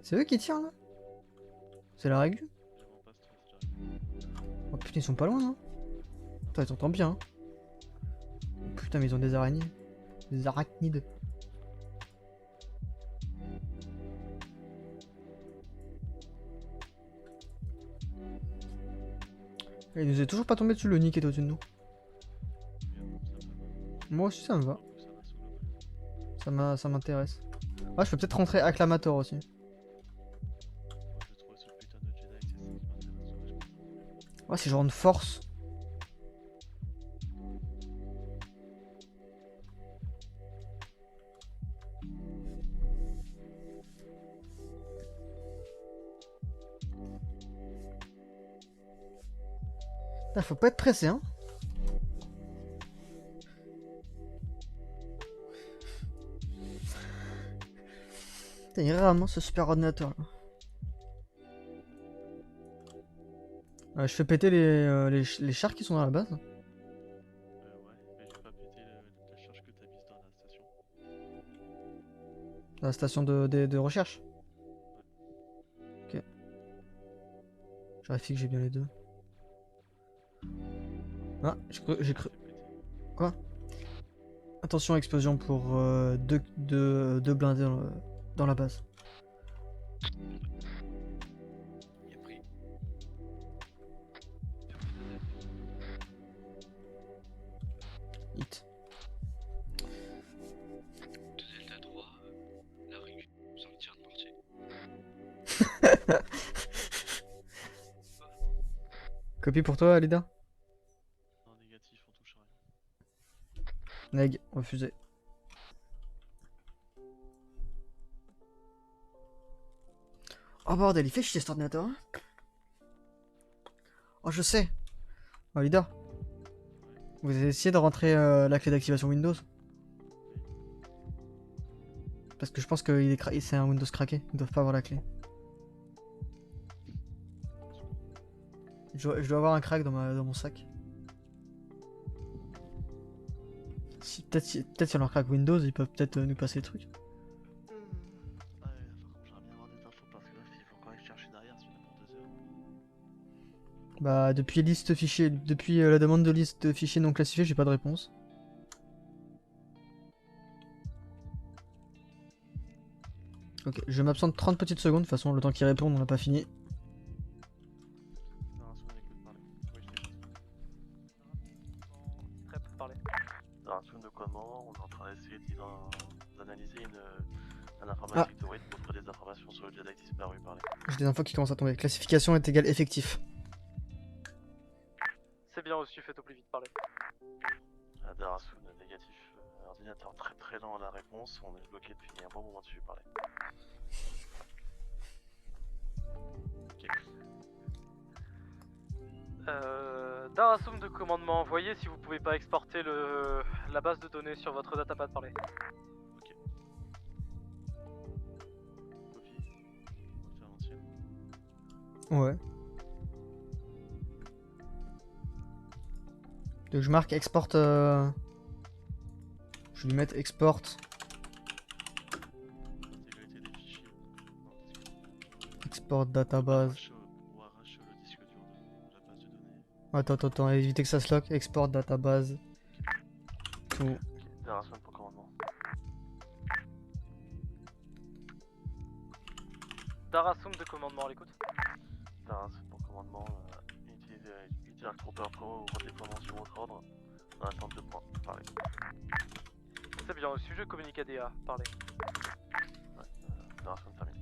[SPEAKER 2] C'est eux qui tirent là? C'est la règle? Oh putain ils sont pas loin hein. Putain ils t'entendent bien hein. Putain mais ils ont des araignées. Des arachnides. Il nous est toujours pas tombé dessus le nid qui est au-dessus de nous. Moi aussi ça me va. Ça m'intéresse. Ah, je peux peut-être rentrer acclamator aussi. Ouais, si je rentre force. Ah, faut pas être pressé, hein. Putain, il rame, hein, ce super ordinateur là. Je fais péter les chars qui sont dans la base.
[SPEAKER 4] Ouais, mais j'ai pas pété la charge que t'as mise dans la station.
[SPEAKER 2] La station de recherche. Ok. Je vérifie que j'ai bien les deux. Ah, j'ai cru. Quoi? Attention, explosion pour deux blindés dans la base. Hit.
[SPEAKER 10] De Delta 3, la rue, sans le tir de mortier.
[SPEAKER 2] Copie pour toi, Alida?
[SPEAKER 4] Non, négatif, on touche à rien.
[SPEAKER 2] Neg, refusé. Oh bordel, il fait chier cet ordinateur. Hein. Oh, je sais. Oh, Alida. Vous avez essayé de rentrer la clé d'activation Windows? Parce que je pense que c'est un Windows craqué. Ils doivent pas avoir la clé. Je dois avoir un crack dans mon sac. Peut-être si on leur craque Windows, ils peuvent peut-être nous passer les trucs.
[SPEAKER 4] Ouais, par contre, j'aimerais bien avoir des infos parce que là, il faut quand même chercher derrière, sinon pour 2 heures.
[SPEAKER 2] Bah, depuis la demande de liste de fichiers non classifiés, j'ai pas de réponse. Ok, je m'absente 30 petites secondes, de toute façon, le temps qu'ils répondent, on n'a pas fini.
[SPEAKER 4] Narration de commandement, on est en train d'essayer d'analyser un informatique de Wade pour trouver des informations sur le Jedi disparu. Parlez.
[SPEAKER 2] J'ai des infos qui commencent à tomber. Classification est égale effectif.
[SPEAKER 7] C'est bien reçu, faites au plus vite, parlez.
[SPEAKER 4] Darasun, négatif. Ordinateur très lent à la réponse, on est bloqué depuis un bon moment dessus. Parlez. Ok.
[SPEAKER 7] Darasum de commandement, voyez si vous pouvez pas exporter la base de données sur votre datapad, parlez.
[SPEAKER 4] Ok. Copie. On va faire entier.
[SPEAKER 2] Ouais. Donc je marque export. Je vais lui mettre export.
[SPEAKER 4] Intégrité des fichiers.
[SPEAKER 2] Export database.
[SPEAKER 4] Ou arrache le disque dur de la base de données.
[SPEAKER 2] Attends, éviter que ça se lock. Export database. Tout.
[SPEAKER 4] Ok, Darassun pour commandement.
[SPEAKER 7] Darasum de commandement, à l'écoute.
[SPEAKER 4] Darassun pour commandement. Utilisez un trompeur pro ou redéploiement sur votre ordre. Dans l'attente de points. Parlez.
[SPEAKER 7] C'est bien reçu, je communique à DA, parlez.
[SPEAKER 4] Ouais, Darassun termine.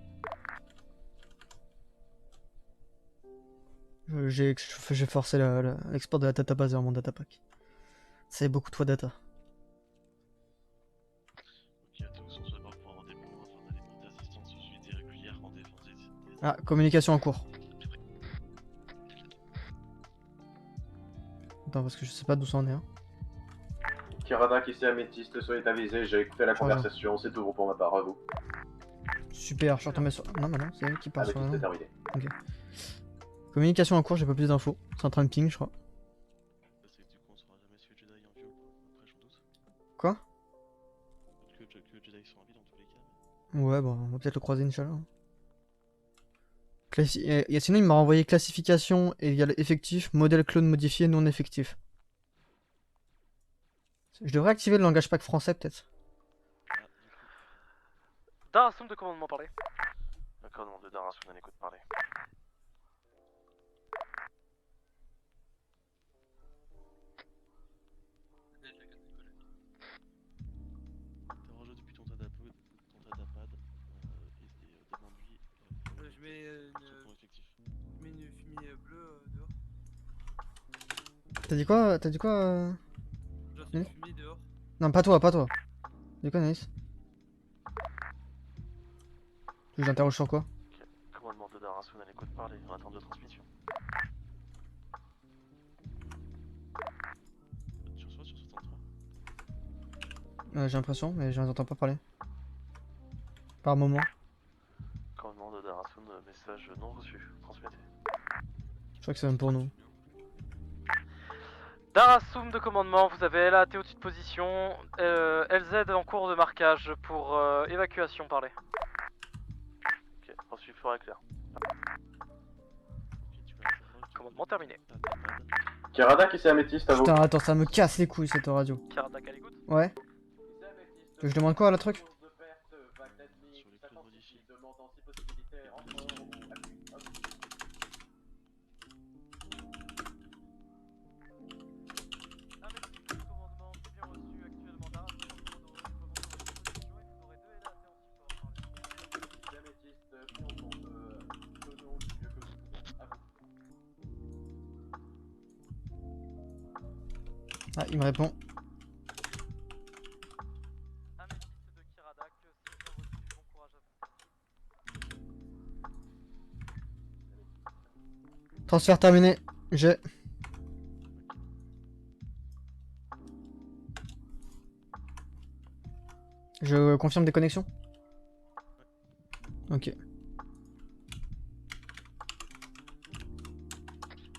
[SPEAKER 2] J'ai forcé l'export de la database vers mon datapack. C'est beaucoup trop data.
[SPEAKER 4] Ok, à tous, on se prépare pour avoir des points afin d'aller porter assistance aux unités régulières en défense des...
[SPEAKER 2] Ah, communication en cours. Attends, parce que je sais pas d'où ça en est. Hein.
[SPEAKER 1] Kiradak ici Améthyste, soyez avisés, j'ai écouté la conversation, c'est tout pour ma part, à vous.
[SPEAKER 2] Super, je suis retombé sur... Non, c'est elle qui parle sur
[SPEAKER 1] Améthyste est terminé.
[SPEAKER 2] Ok. Communication en cours, j'ai pas plus d'infos. C'est en train de ping, je crois.
[SPEAKER 4] C'est que du coup, on saura jamais si le Jedi est en vie ou pas. Après, j'en doute.
[SPEAKER 2] Quoi?
[SPEAKER 4] Que le Jedi sont en vie dans tous les cas.
[SPEAKER 2] Ouais, bon, on va peut-être le croiser, Inch'Allah. Sinon, il m'a renvoyé classification égale effectif, modèle clone modifié non effectif. Je devrais activer le langage pack français, peut-être.
[SPEAKER 7] Darasum de commandement, parlez.
[SPEAKER 4] Le commandement de Darasum à l'écoute, parlez. Interroge depuis ton tatapad, et demande-lui
[SPEAKER 11] Je mets
[SPEAKER 4] son nom effectif.
[SPEAKER 11] une fumée bleue dehors.
[SPEAKER 2] T'as dit quoi?
[SPEAKER 11] Je dois faire une fumée dehors.
[SPEAKER 2] Non, pas toi, pas toi. T'as dit quoi, Nice? Tu veux que j'interroge sur quoi?
[SPEAKER 4] Commandement de Darasum à l'écoute, parlez, en attente de transmission. Tu reçois sur 63?
[SPEAKER 2] J'ai l'impression, mais je n'entends pas parler. Par moment.
[SPEAKER 4] Commandement de Darasum, message non reçu. Transmettez.
[SPEAKER 2] Je crois que c'est même pour nous.
[SPEAKER 7] Darasum de commandement, vous avez LAT au-dessus de position, LZ en cours de marquage pour évacuation, parlez.
[SPEAKER 4] Ok, reçu fort et clair.
[SPEAKER 7] Commandement terminé.
[SPEAKER 1] Kiradak ici Améthyste, à vous.
[SPEAKER 2] Putain, attends, ça me casse les couilles cette radio.
[SPEAKER 7] Kiradak à l'écoute.
[SPEAKER 2] Ouais. Tu veux que je demande quoi, le truc? Ah, il me répond.
[SPEAKER 7] Améthyste de Kiradak, c'est bien reçu, bon courage à vous.
[SPEAKER 2] Transfert terminé. J'ai. Je confirme des connexions? Ok.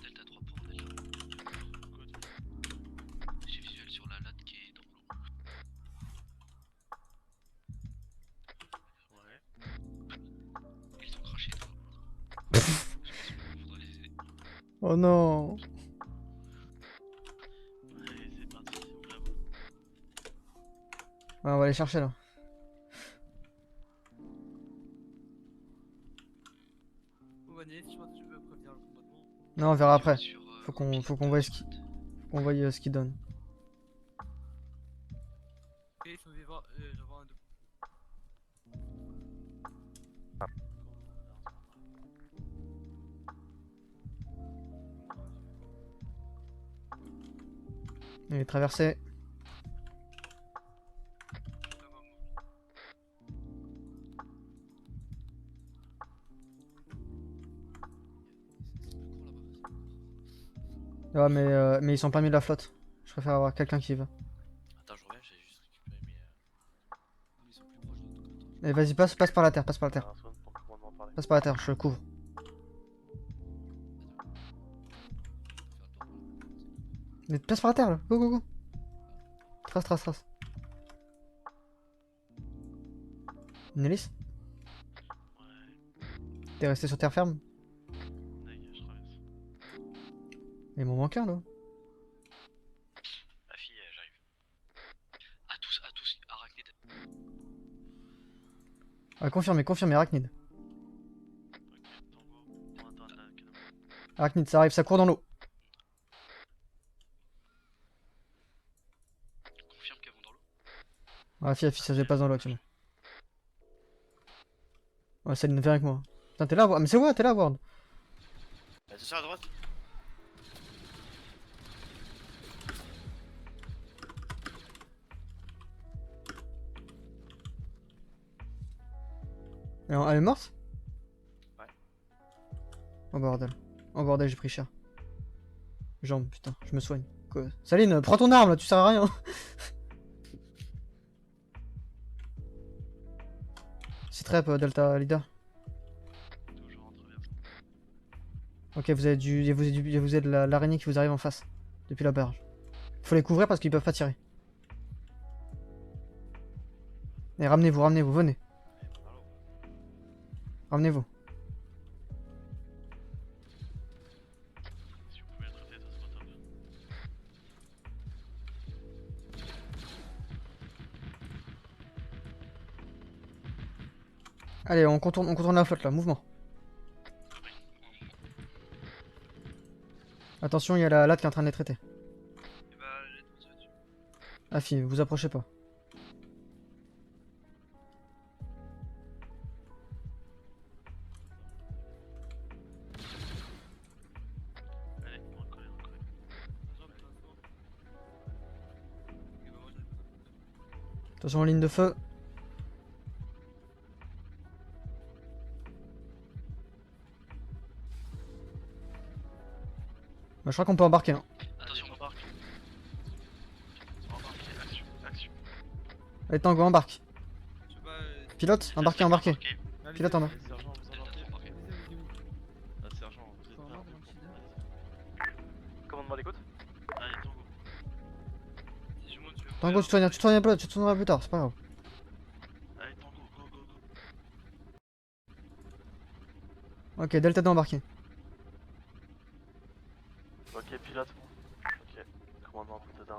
[SPEAKER 10] Delta 3 pour Delta. J'ai visuel sur la latte qui est dans l'eau.
[SPEAKER 4] Ouais.
[SPEAKER 10] Ils ont craché dans l'eau. Faudrait les aider.
[SPEAKER 2] Oh non.
[SPEAKER 4] Allez, c'est parti, on la voit.
[SPEAKER 2] Ouais, on va aller chercher là.
[SPEAKER 11] Nice, je pense que tu peux prévenir le commandement.
[SPEAKER 2] Non, on verra après.
[SPEAKER 10] Sur,
[SPEAKER 2] Faut qu'on voie ce qu'il donne.
[SPEAKER 11] Ok, ils sont vivants, j'en vois un deux.
[SPEAKER 2] Il est traversé. Ouais, mais ils sont pas mis de la flotte. Je préfère avoir quelqu'un qui y va.
[SPEAKER 11] Attends, je reviens, j'ai juste récupéré mes.
[SPEAKER 10] Ils sont plus proches de notre côté.
[SPEAKER 2] Et vas-y, passe par la terre, passe par la terre.
[SPEAKER 4] Darasum pour commandement, parlez.
[SPEAKER 2] Passe par la terre, je le couvre. Mais passe par la terre là, go go go. Trace. Nélis?
[SPEAKER 4] Ouais.
[SPEAKER 2] T'es resté sur terre ferme?
[SPEAKER 4] Je traverse.
[SPEAKER 2] Il m'en manque un là.
[SPEAKER 10] Ma fille, j'arrive. À tous, arachnide.
[SPEAKER 2] Ah, confirmé, Arachnide.
[SPEAKER 4] Ok, Tango, on attend la canon.
[SPEAKER 2] Arachnide, ça arrive, ça court dans l'eau.
[SPEAKER 10] Confirme qu'elles vont dans l'eau.
[SPEAKER 2] Ah, la fille, ça se dépasse dans l'eau actuellement. Ouais, Céline, viens avec moi. Putain, t'es là, Ward. Mais c'est ouais, t'es là, Ward.
[SPEAKER 11] Attention à droite.
[SPEAKER 2] Elle est morte?
[SPEAKER 11] Ouais.
[SPEAKER 2] Oh bordel, j'ai pris cher. Jambe, putain, je me soigne. Quoi? Saline, prends ton arme là, tu sers à rien. C'est trap, Delta Leader.
[SPEAKER 4] Toujours en traverse.
[SPEAKER 2] Ok, vous avez de l'araignée qui vous arrive en face. Depuis la barge. Faut les couvrir parce qu'ils peuvent pas tirer. Et ramenez-vous, venez. Ramenez-vous.
[SPEAKER 4] Si vous pouvez le traiter, ça serait top.
[SPEAKER 2] Allez, on contourne la flotte là, mouvement. Attention, il y a la latte qui est en train de les traiter.
[SPEAKER 8] Et bah, je vais te dessus.
[SPEAKER 2] Afi, vous approchez pas.
[SPEAKER 4] Allez, recoller.
[SPEAKER 2] Attention en ligne de feu. Bah, je crois qu'on peut embarquer. Hein.
[SPEAKER 4] Attention, embarque. Action.
[SPEAKER 2] Allez, Tango, embarque.
[SPEAKER 8] Je sais pas.
[SPEAKER 2] Pilote, embarquez. Pilote en bas.
[SPEAKER 9] Sergent, vous embarquez.
[SPEAKER 4] Sergent, vous êtes pas.
[SPEAKER 7] Commandement d'écoute.
[SPEAKER 4] Allez, Tango.
[SPEAKER 8] Si je monte, je vais
[SPEAKER 2] Tango, tu te soigneras plus tard, c'est pas grave.
[SPEAKER 4] Allez, Tango, go.
[SPEAKER 2] Ok, Delta 2 embarqué.
[SPEAKER 4] Ok, pilote. Ok, commandement pour tes